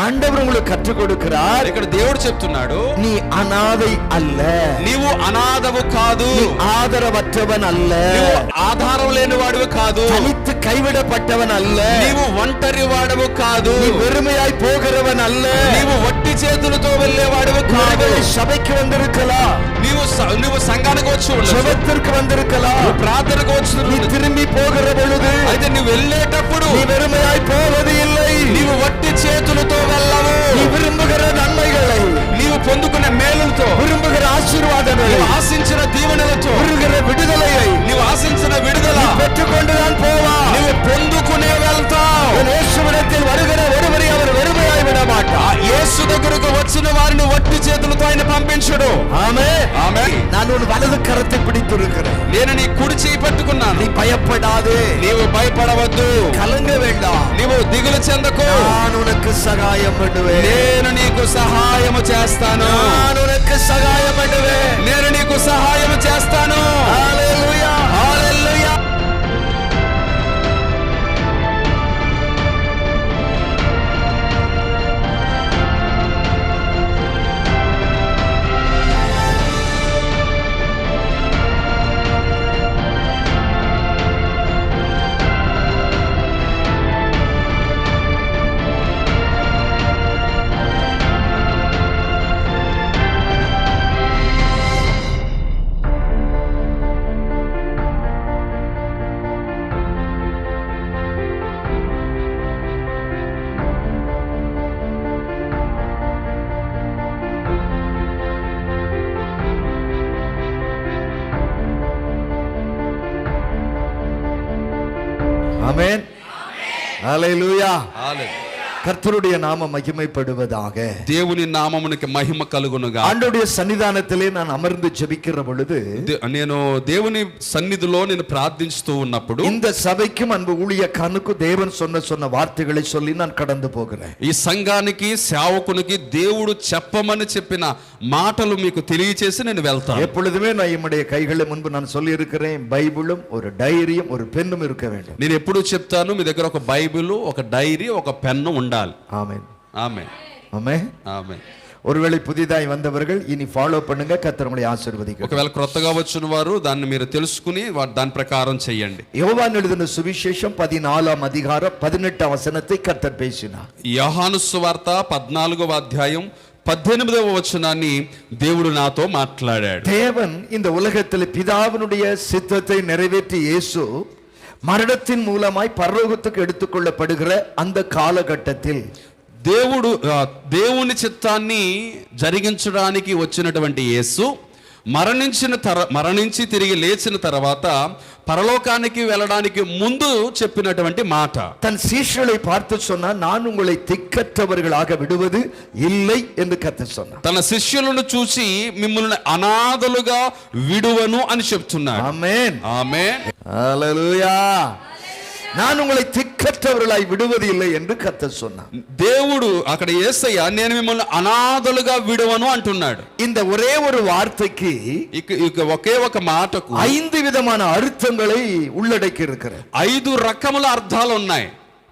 ஆண்டவர் உங்களுக்கு கற்றுக் கொடுக்கிறார். ఇక్కడ దేవుడు చెప్తున్నాడు, நீ அனாதை அல்ல, నీవు అనాథవు కాదు, ஆதரவற்றவன் அல்ல, నీవు ఆధారం లేని వాడివి కాదు, தனித்து கைவிடப்பட்டவன் அல்ல, నీవు ఒంటరి వాడవు కాదు, நீ வெறுமையாய் போகிறவன் அல்ல, నీవు వట్టి చేతులతో వెళ్ళేవాడివి కాదు. சபைக்கு வந்திருக்கலாம், నువ్వు సంఘానికి వచ్చి ఉండొచ్చు, ஜெபத்திற்கு வந்திருக்கலாம், ప్రార్థనకు వచ్చి நீ திரும்பி போகிற பொழுது అయితే నువ్వు వెళ్ళేటప్పుడు நீ வெறுமையாய் போவது இல்லை, నీవు వట్టి చేతులతో వెళ్ళవు. நீ விரும்புகிற நன்மைகளை, నీవు పొందుకునే మేలులతో, விரும்புகிற ஆசீర్வாதங்களை, నీవు ఆశించిన దీవెనలతో, விரும்புகிற విడుదலையை నీవు ఆశించిన విడుదల பெற்றுக்கொண்டுதான் போவா. నీవు పొందుకునే వెళ్తావు. యేసుவிடத்தில் வருகிற ஒருவரை அவர் வெறுமையாய் விட மாட்டார். యేసు దగ్గరకు వచ్చిన వారిని వట్టి చేతులతో ఆయన పంపించడు. ஆமென். ఆమేన్. நான் உன் வலது கரத்தை பிடித்திருக்கிறேன், నేను నీ కుడి చేయి పట్టుకున్నాను. நீ பயப்படாதே, నీవు భయపడవద్దు, கலங்க வேண்டாம், నీవు దిగులు చెందకు. நான் உனக்கு சகாயம் பண்ணுவேன், నేను నీకు సహాయము చేస్తాను, நான் உனக்கு சகாயம் பண்ணுவேன். నేను నీకు సహాయము చేస్తాను. హల్లెలూయా, హల్లెలూయా. ஆமென். ஹல்லேலூயா. హల్లెలూయా. கர்த்தருடைய நாமம் மகிமைப்படுவதாக. దేవుని నామమునికి మహిమ కలుగునుగా. ஆண்டவருடைய சன்னிதானத்திலே நான் அமர்ந்து ஜெபிக்கிற பொழுது, నేను దేవుని సన్నిధిలో నేను ప్రార్థిస్తూ ఉన్నప్పుడు இந்த சபைக்கும் அன்பு ஊழியக்காரனுக்கு தேவன் சொன்ன வார்த்தைகளை சொல்லி நான் கடந்து போகிறேன். ఈ సంఘానికి సేవకునికి దేవుడు చెప్పమని చెప్పిన మాటలు మీకు తెలియచేసి నేను వెళ్తాను. எப்பொழுதுமே நான் என்னுடைய கைகளை முன்பு நான் சொல்லி இருக்கிறேன், பைபிளும் ஒரு டைரியும் ஒரு பெண்ணும் இருக்க வேண்டும். నేను ఎప్పుడు చెప్తాను, మీ దగ్గర ఒక బైబిల్, ఒక డైరీ, ఒక పెన్ను ఉండాలి. ஆமென். ఆమేన్. ஆமென். ఆమేన్. ஒருவேளை புதிதாய் வந்தவர்கள் இனி ஃபாலோ பண்ணுங்க, கர்த்தர் உங்களை ஆசீர்வதிக்கும். ఒకవేళ క్రొత్తగా వచ్చిన వారు దాన్ని మీరు తెలుసుకుని దాని ప్రకారం చేయండి. யோவான் எழுதின சுவிசேஷம் 14ஆம் அதிகாரம் 18ஆம் வசனத்தை கர்த்தர் பேசினார். యోహాను సువార్త 14వ అధ్యాయం 18వ వచనాన్ని దేవుడు నాతో మాట్లాడాడు. தேவன் இந்த உலகத்தில் பிதாவினுடைய சித்தத்தை நிறைவேற்றி இயேசு மரணத்தின் மூலமாய் பரலோகத்துக்கு எடுத்துக்கொள்ளப்படுகிற அந்த காலகட்டத்தில் దేవుని చిత్తాన్ని జరిగించడానికి వచ్చినటువంటి యేసు మరణించి తిరిగి లేచిన తర్వాత పరలోకానికి వెళ్ళడానికి ముందు చెప్పినటువంటి మాట. தன் சீஷர்களை பார்த்து சொன்னார், நான் உங்களை திக்கற்றவர்களாக விடுவது இல்லை என்று கர்த்தர் சொன்னார். తన శిష్యులను చూసి మిమ్మల్ని అనాథలుగా విడువను అని చెప్తున్నాడు. ஆமென். ఆమేన్. హల్లెలూయా. நான் உங்களை திக்கற்றவர்களாய் விடுவது இல்லை என்று கர்த்தர் சொன்னார். దేవుడు అక్కడ యేసయ్య నేను మిమ్మల్ని అనాథలుగా విడువను అంటున్నాడు. இந்த ஒரே ஒரு வார்த்தைக்கு ఒకే ఒక మాటకు 5 விதமான அர்த்தங்களை உள்ளடக்கி இருக்கிறது. 5 రకముల అర్థాలు ఉన్నాయి.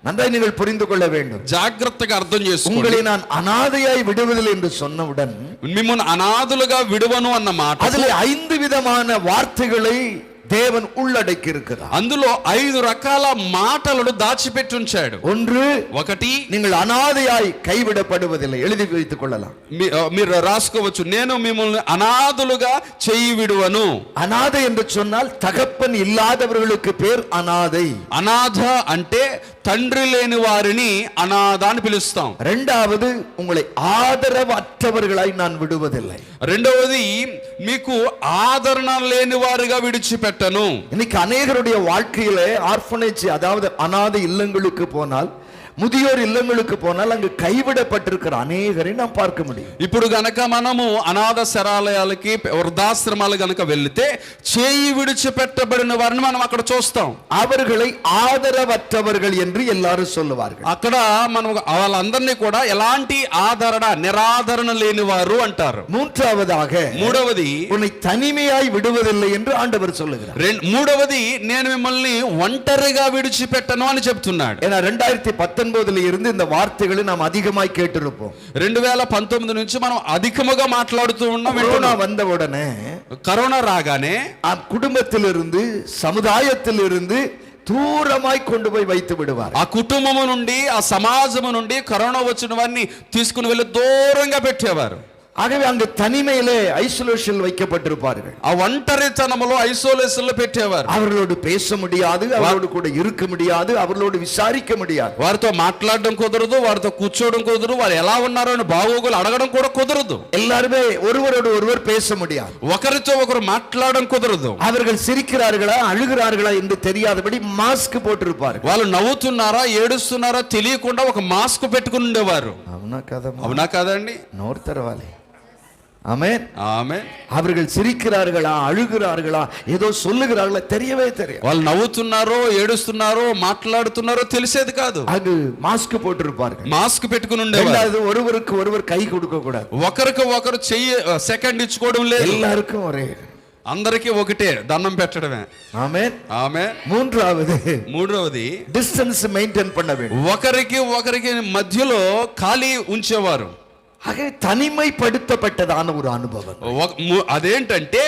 நன்றாய் நீங்கள் புரிந்து கொள்ள வேண்டும். జాగ్రత్తగా అర్థం చేసుకోండి. உங்களை நான் அனாதையாய் விடுவதில்லை என்று சொன்னவுடன் మిమ్మల్ని అనాథలుగా విడువను అన్న మాట, அதிலே 5 விதமான வார்த்தைகளை தேவன் உள்ளடக்கி இருக்கிறார். అందులో 5 రకాల మాటలను దాచిపెట్టి ఉంచాడు. ఒకటి, நீங்கள் అనాథయాய் கைவிடப்படுவதில்லை. எழுதி வைத்துக் கொள்ளலாம், మీరు రాసుకోవచ్చు, నేను మిమ్మల్ని అనాథలుగా చెయ్యి విడువను. అనాథ என்று சொன்னால் தகப்பன் இல்லாதவர்களுக்கு பேர் అనాథை. అనాథ అంటే తండ్రి లేని వారిని అనాథ అని పిలుస్తాం. రెండవది, உங்களை ఆదరవற்றவர்களாய் நான் விடுவதில்லை. రెండవది, మీకు ఆదరణ లేని వారిగా విడిచిపెట్టను. இன்னைக்கு அநேகருடைய வாழ்க்கையிலே ஆர்ஃபனேஜ், அதாவது அநாதை இல்லங்களுக்கு போனால், முதியோர் இல்லங்களுக்கு போனால் அங்கு கைவிடப்பட்டிருக்கிற அநேகரை நாம் பார்க்க முடியும். ఇప్పుడు గనక మనము అనాథ శరణాలయాలకి, వృద్ధాశ్రమాలు గనక వెళ్తే చేయి విడిచిపెట్టబడిన వారిని మనం అక్కడ చూస్తాం. அவர்களை ఆదరవற்றவர்கள் என்று எல்லாரும் சொல்லுவார்கள். అక్కడ మనం వాళ్ళందరినీ కూడా ఎలాంటి ఆదరణ, నిరాదరణ లేని వారు అంటారు. మూడవది, உன்னை தனிமையாய் விடுவதில்லை என்று ஆண்டவர் சொல்லுகிறார். మూడవది, నేను మిమ్మల్ని ఒంటరిగా విడిచిపెట్టను అని చెప్తున్నాడు. 2019 2019 இருந்து இந்த வார்த்தைகளை நாம் அதிகமாய் கேட்டிருப்போம். 2019 నుంచి మనం అధికముగా మాట్లాడుతూ ఉన్నాం. கொரோனா வந்த உடனே కరోనా రాగానే ఆ కుటుంబத்திலிருந்து సముదాయத்திலிருந்து దూరమాய் கொண்டு போய் வைத்து விடுவார். ఆ కుటుంబము నుండి ఆ సమాజము నుండి కరోనా వచ్చిన వారిని తీసుకుని వెళ్ళి దూరంగా పెట్టేవారు. ஆகவே அங்கு தனிமையிலே ஐசோலேஷன் வைக்கப்பட்டிருப்பார்கள். ఆ ఒంటరితనములో ఐసోలేషన్ లో పెట్టేవారు. அவர்களோடு பேச முடியாது, அவரோடு கூட இருக்க முடியாது, அவர்களோடு விசாரிக்க முடியாது. వారితో మాట్లాడడం కుదరదు, వారితో కూర్చోవడం కుదరదు, వారు ఎలా ఉన్నారో అని బాగోగులు అడగడం కూడా కుదరదు. எல்லாருமே ஒருவரோடு ஒருவர் பேச முடியாது, ఒకరితో ఒకరు మాట్లాడడం కుదరదు. அவர்கள் சிரிக்கிறார்களா அழுகிறார்களா என்று தெரியாதபடி மாஸ்க் போட்டிருப்பார்கள். వాళ్ళు నవ్వుతున్నారా ఏడుస్తున్నారా తెలియకుండా ఒక మాస్క్ పెట్టుకుని ఉండేవారు. అవునా కదా? అవునా కాదండి? నోరు తెరవాలి. ஆமென். ఆమేన్. அவர்கள் சிரிக்கிறார்களா அழுகிறார்களா ஏதோ சொல்லுகிறார்களா தெரியவே தெரியாது. వాళ్ళు నవ్వుతున్నారో ఏడుస్తున్నారో మాట్లాడుతున్నారో తెలిసేది కాదు. அது மாஸ்க் போட்டிருப்பார்கள். మాస్క్ పెట్టుకుని ఉండేవారు. ரெண்டாவது ஒருவருக்கு ஒருவர் கை கொடுக்க கூடாது. ఒకరికి ఒకరు చెయ్యి సెకండ్ ఇచ్చుకోవడం లేదు. எல்லாருக்கும் ஒரே, అందరికీ ఒకటే దండం పెట్టడమే. ஆமென். ఆమేన్. மூன்றாவது டிஸ்டன்ஸ் மெயின்டைன் பண்ண வேண்டும். ఒకరికి మధ్యలో ఖాళీ ఉంచేవారు. ஆக தனிமைப்படுத்தப்பட்டதான ஒரு அனுபவம். అదేంటంటే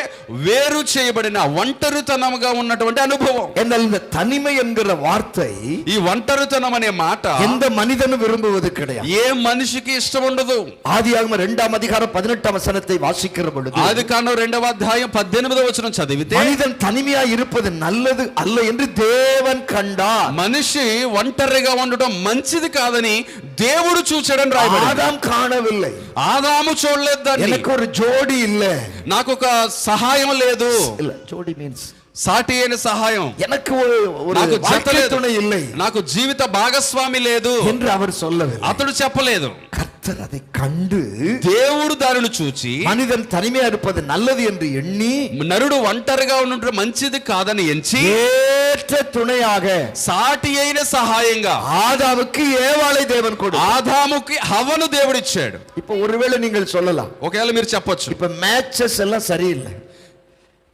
వేరు చేయబడిన ఒంటరితనముగా ఉన్నటువంటి అనుభవం. എന്നാൽ இந்த தனிமை என்கிற வார்த்தை ఈ ఒంటరితనం అనే మాట எந்த மனிதனும் விரும்புவது கிடையாது. ఏ మనిషికి ఇష్టం ఉండదు. ஆதியாகமம் 2ஆம் அதிகாரம் 18ஆம் வசனத்தை வாசிக்கிற பொழுது ఆదికాండం 2వ అధ్యాయం 18వ వచనం చదివితే மனிதன் தனிமையாய் இருப்பது நல்லது அல்ல என்று தேவன் கண்டார். మనిషి ఒంటరిగా ఉండడం మంచిది కాదని దేవుడు చూచాడని రాయబడింది. ஆதாம் காணவில்லை. ఆదాము చూడలేదు దాన్ని. எனக்கு ஒரு ஜோடி இல்ல, నాకు ఒక సహాయం లేదు. இல்ல ஜோடி மீன்ஸ் సాటి అయిన సహాయం. எனக்கு ஒரு నాకు జత లేదు, துணை இல்லை నాకు జీవిత భాగస్వామి లేదు என்று அவர் சொல்லவில்லை. అతడు చెప్పలేదు. கர்த்தர் அதை கண்டு దేవుడు దానిని చూచి மனிதன் தனிமையா இருப்பது நல்லது என்று எண்ணி నరుడు ఒంటరిగా ఉండడం మంచిది కాదని ఎంచి ஏற்ற துணையாக సాటి అయిన సహాయంగా ஆதாமுக்கு ஏவாளை தேவன் கொடு. ఆదాముకి హవ్వను దేవుడిచ్చాడు. இப்ப ஒருவேளை நீங்கள் சொல்லலாம், ఒకవేళ మీరు చెప్పొచ్చు இப்ப மேட்சஸ் எல்லாம் சரியில்லை.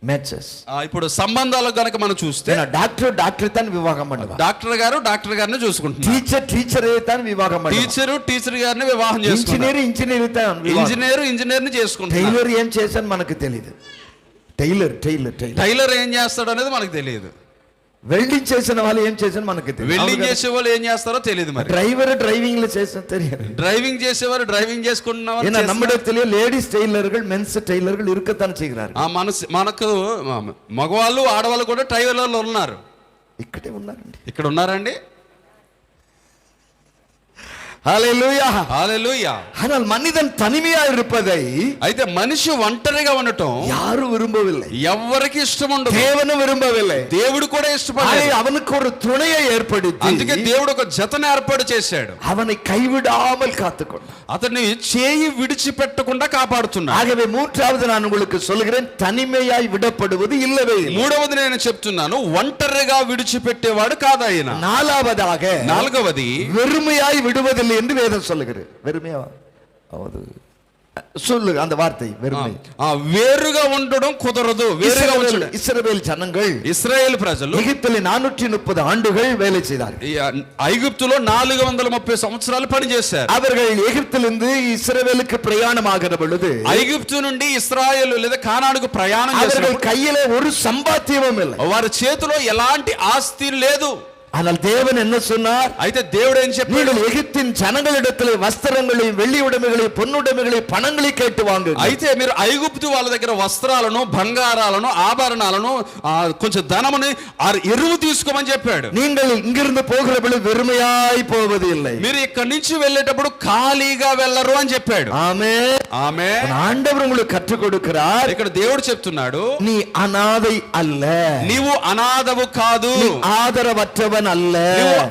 மேட்சஸ் ఇప్పుడు సంబంధాలు గనక మనం చూస్తే டாக்டர் தான் விவாகம் பண்ணுவார், డాక్టర్ గారిని చూసుకుంటున్నారు, టీచరే தான் వివాహం பண்ணுவார், టీచర్ గారిని వివాహం చేసుకుంటారు, ఇంజనీర్ தான் ఇంజనీర్ ని చేసుకుంటారు. టైలర్ ఏం చేశాను మనకు తెలియదు. టైలర్ ఏం చేస్తాడు అనేది మనకు తెలియదు. వెల్డింగ్ చేసిన వాళ్ళు ఏం చేశారు మనకు తెలియదు. వెల్డింగ్ చేసే వాళ్ళు ఏం చేస్తారో తెలియదు. మరి டிரைவிங்ல చేసిన తెలియదు. డ్రైవింగ్ చేసేవారు డ్రైవింగ్ చేసుకుంటున్నారు. ஏன்னா நம்மிடத்திலே லேடிஸ் டெய்லர்கள் மென்ஸ் டெய்லர்கள் இருக்கத்தான் செய்கிறார்கள். మనకు మగవాళ్ళు ఆడవాళ్ళు కూడా టైలర్లు ఉన్నారు. ఇక్కడ ఉన్నారండి. హల్లెలూయా హల్లెలూయా. ஆனால் மனிதன் தனிமையா இருப்பதை అయితే మనిషి ఒంటరిగా ఉండటం யாரும் விரும்பவில்லை, ఎవరికి ఇష్టం ఉండదు. தேவனும் விரும்பவில்லை, దేవుడు కూడా ఇష్టపడలేదు. அவனுக்கு ஒரு துணையை ஏற்படுத்தி అందుకే దేవుడు ఒక జతను ఏర్పాటు చేశాడు. அவனை கைவிடாமல் காத்துக்கொண்டார், అతన్ని చేయి విడిచిపెట్టకుండా కాపాడుతున్నాడు. ஆகவே மூன்றாவது நான் உங்களுக்கு சொல்கிறேன், தனிமையாய் விடப்படுவது இல்லவே இல்லை. మూడవది నేను చెప్తున్నాను, ఒంటరిగా విడిచిపెట్టేవాడు కాదు ఆయన. నాలుగవది வெறுமையாய் விடுவதில்லை என்று வேதம் சொல்லுகிறது. வெறுமையா சொல்லு அந்த வார்த்தை, வெறுமை. వేరుగా ఉండడం కుదరదు. వేరుగా ఉండడం. இஸ்ரவேல் ஜனங்கள், ఇశ్రాయేలు ప్రజలు எகிப்திலே 430 ஆண்டுகள் வேலை செய்தார்கள். ఐగుప్తులో 430 సంవత్సరాలు పనిచేశారు. அவர்கள் எகிப்திலிருந்து இஸ்ரவேலுக்கு பிரயாணமாகிற பொழுது ఐగుప్తు నుండి ఇశ్రాయేలు లేదా కానానుకు ప్రయాణం చేశారు. அவர்கள் கையிலே ஒரு சம்பாத்தியமும் இல்லை, వారి చేతిలో ఎలాంటి ఆస్తి లేదు. ஆனால் தேவன் என்ன சொன்னார்? అయితే దేవుడు ఏం చెప్పాడు? நீங்கள் ఎగిప్తిన్ జనங்களிடத்திலே వస్త్రங்களையும் వెள்ளி ఉడமைகளையும் పొన్నుడமைகளையும் పణங்களை கேட்டு வாங்குங்க. అయితే మీరు ఐగుప్తు వాళ్ళ దగ్గర వస్త్రాలను బంగారాలను ఆభరణాలను కొంచెం ధనముని ఎరువు తీసుకోమని చెప్పాడు. நீங்கள் இங்கிருந்து போகிற பொழுது வெறுமையாய் போவது இல்லை, మీరు ఇక్కడి నుంచి వెళ్ళేటప్పుడు ఖాళీగా వెళ్ళరు అని చెప్పాడు. ఆమేన్ ఆమేన్. ఆండవర్ உங்களுக்கு కற்றுக் கொடுக்கிறார். ఇక్కడ దేవుడు చెప్తున్నాడు, నీ అనాథై అల్ల, నీవు అనాథవు కాదు, ఆదరవற்றవன் அல்ல,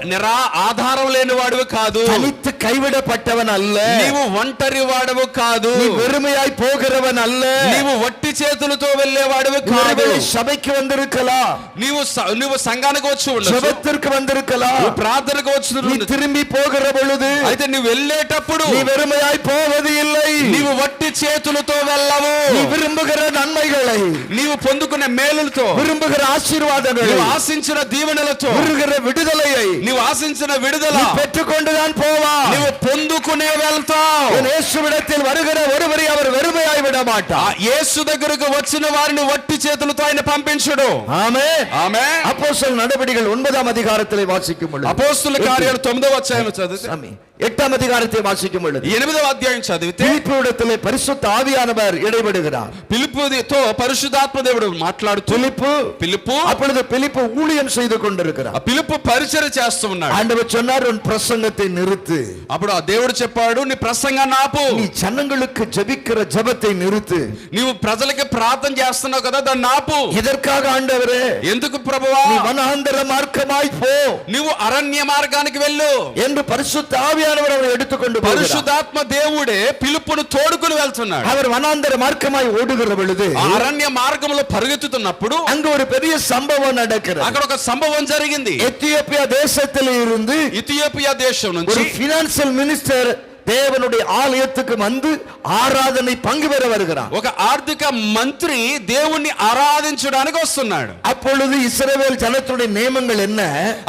నిరా ఆధారం లేని వాడువు కాదు, తనిத்து కైవిడపట్టవన్ అల్ల, నీవు ఒంటరి వాడువు కాదు, நீ வெறுமையாய் போகிறவன் அல்ல, నీవు వట్టి చేతులతో వెళ్ళేవాడువు కాదు. సభకి வந்திருக்கலாம், నీవు సంఘానికి వచ్చి ఉండొచ్చు, జబத்திற்கு வந்திருக்கலாம், ప్రార్థనకు వచ్చి நீ திரும்பி போகிற பொழுது అయితే నువ్వు వెళ్ళేటప్పుడు நீ வெறுமையாய் போவது இல்லை, నీవు నీవు వట్టి చేతులతో వెళ్ళవు. நீ விரும்புகிற நன்மைகளை, నీవు పొందుకునే మేలులతో, விரும்புகிற ஆசீர்வாதங்களை, నీవు ఆశించిన దీవెనలతో, விரும்புகிற விடுதலையை నీవు ఆశించిన విడుదల நீ பெற்றுக்கொண்டுதான் போவா. నీవు పొందుకునే వెళ్తావు. இயேசுவிடத்தில் வருகிற ஒருவரை அவர் வெறுமையாய் விட ఆ மாட்டார். యేసు దగ్గరకు వచ్చిన వారిని వట్టి చేతులతో ఆయన పంపించడు. ஆமென். ఆమేన్. அப்போஸ்தலர் நடபடிகள் 9ஆம் அதிகாரத்திலே வாசிக்கும் பொழுது, అపోస్తుల కార్యాలు 9వ అధ్యాయం చదివితే, ஆமென், 8ஆம் அதிகாரத்தை வாசிக்கும் பொழுது 8వ అధ్యాయం చదివితే பிலிப்புவிடத்திலே பரிசுத்த ஆவியானவர் இடைபடுகிறார். పిలుపుతో పరిశుద్ధాత్మ దేవుడు మాట్లాడుతూ, పిలుపు அப்பொழுது பிலிப்பு ஊழியம் செய்து ఆ கொண்டிருக்கிறார். పిలుపు పరిచర్య చేస్తూ ఉన్నాడు. ஆண்டவர் சொன்னார், உன் பிரசங்கத்தை நிறுத்து, అప్పుడు ఆ దేవుడు చెప్పాడు, నీ ప్రసంగాన్ని ఆపు, நீ ஜனங்களுக்கு ஜெபிக்கிற ஜெபத்தை நிறுத்து. నీవు ప్రజలకి ప్రార్థన చేస్తున్నావు కదా, దాన్ని ఆపు. எதற்காக ஆண்டவரே? ఎందుకు ప్రభువా? நீ வனாந்தர மார்க்கமாய் போ నువ్వు అరణ్య మార్గానికి వెళ్ళు என்று பரிசுத்த ஆவியானவர் அவரை எடுத்துக்கொண்டு போகிறார். పరిశుద్ధాత్మ దేవుడే పిలుపును తోడుకుని వెళ్తున్నాడు. அவர் வனாந்தர மார்க்கமாய் ஓடுகிற பொழுது ఆ అరణ్య మార్గంలో పరిగెత్తుతున్నప్పుడు அங்க ஒரு பெரிய சம்பவம் நடக்கிறது. అక్కడ ఒక సంభవం జరిగింది. எத்தியோப்பியா தேசத்தில் இருந்து ఇథియోపియా దేశం ஒரு నుంచి பினான்சியல் மினிஸ்டர் தேவனுடைய ஆலயத்துக்கு வந்து ஆராதனை பங்கு பெற வருகிறார். ఒక ఆర్థిక మంత్రి దేవుణ్ణి ఆరాధించడానికి వస్తున్నాడు. அப்பொழுது இஸ்ரவேல் ஜனத்துடைய நியமங்கள் என்ன?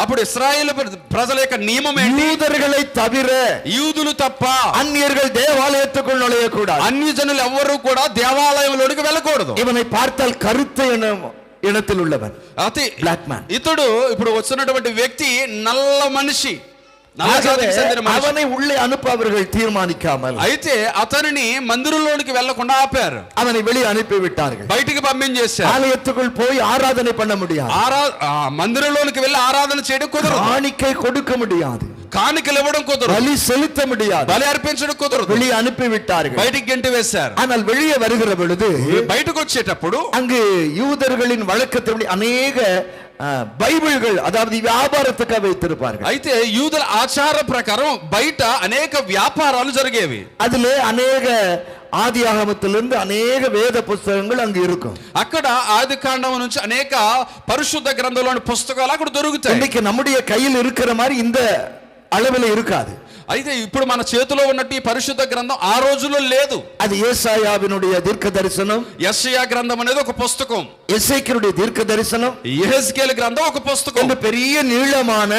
అప్పుడు ఇశ్రాయేలు ప్రజల యొక్క నియమం ఏంటి? யூதர்களை தவிர యూదులు తప్ప அந்நியர்கள் தேவாலயத்துக்குள் நுழையக்கூடாது. అన్య జనులు ఎవ్వరూ కూడా దేవాలయంలోనికి వెళ్ళకూడదు. இவனை பார்த்தால் கருத்த இனத்தில் உள்ளவன், అతి బ్లాక్ మ్యాన్. ఇతడు ఇప్పుడు వచ్చినటువంటి వ్యక్తి నల్ల మనిషి, నల్ల జాతికి చెందిన మనిషి. அவனை உள்ளே அனுப்ப அவர்கள் தீர்மானிக்காமல் అయితే అతనిని మందిరంలోనికి వెళ్లకుండా ఆపారు, அவனை வெளியே அனுப்பி விட்டார்கள். బయటికి పంపించేశారు. ஆலயத்துக்குள் போய் ஆராதனை பண்ண முடியாது, మందిరంలోనికి వెళ్ళి ఆరాధన చేయడం కుదరదు, காணிக்கை கொடுக்க முடியாது, కానుకలు ఇవ్వడం కుదరదు, பலி செலுத்த முடியாது, బలి అర్పించడం కుదరదు. வெளியே அனுப்பி விட்டார்கள். బయటికి గెంటి వేశారు. ஆனால் வெளியே வருகிற பொழுது బయటకు వచ్చేటప్పుడు அங்கு யூதர்களின் வழக்கத்தை அநேக బైబిల్கள், அதாவது వ్యాపారத்துக்காக வைத்திருப்பார்கள். అయితే యూదుల ఆచార ప్రకారం బయట అనేక వ్యాపారాలు జరిగేవి. அதிலே அநேக ஆதியாகமத்திலிருந்து அநேக வேத புத்தகங்கள் அங்கு இருக்கும். అక్కడ ఆది కాండం నుంచి అనేక పరిశుద్ధ గ్రంథంలోని పుస్తకాలు అక్కడ దొరుకుతాయి. இன்னைக்கு நம்முடைய கையில் இருக்கிற மாதிரி இந்த அளவில் இருக்காது. అయితే ఇప్పుడు మన చేతిలో ఉన్నట్టు ఈ పరిశుద్ధ గ్రంథం ఆ రోజుల్లో లేదు. அது ஏசாயாவினுடைய தீர்க்க தரிசனம், యెషయా గ్రంథం అనేది ఒక పుస్తకం, எசேக்கியேலுடைய தீர்க்க தரிசனம், యెహెజ్కేలు గ్రంథం ఒక పుస్తకం. இந்த பெரிய நீளமான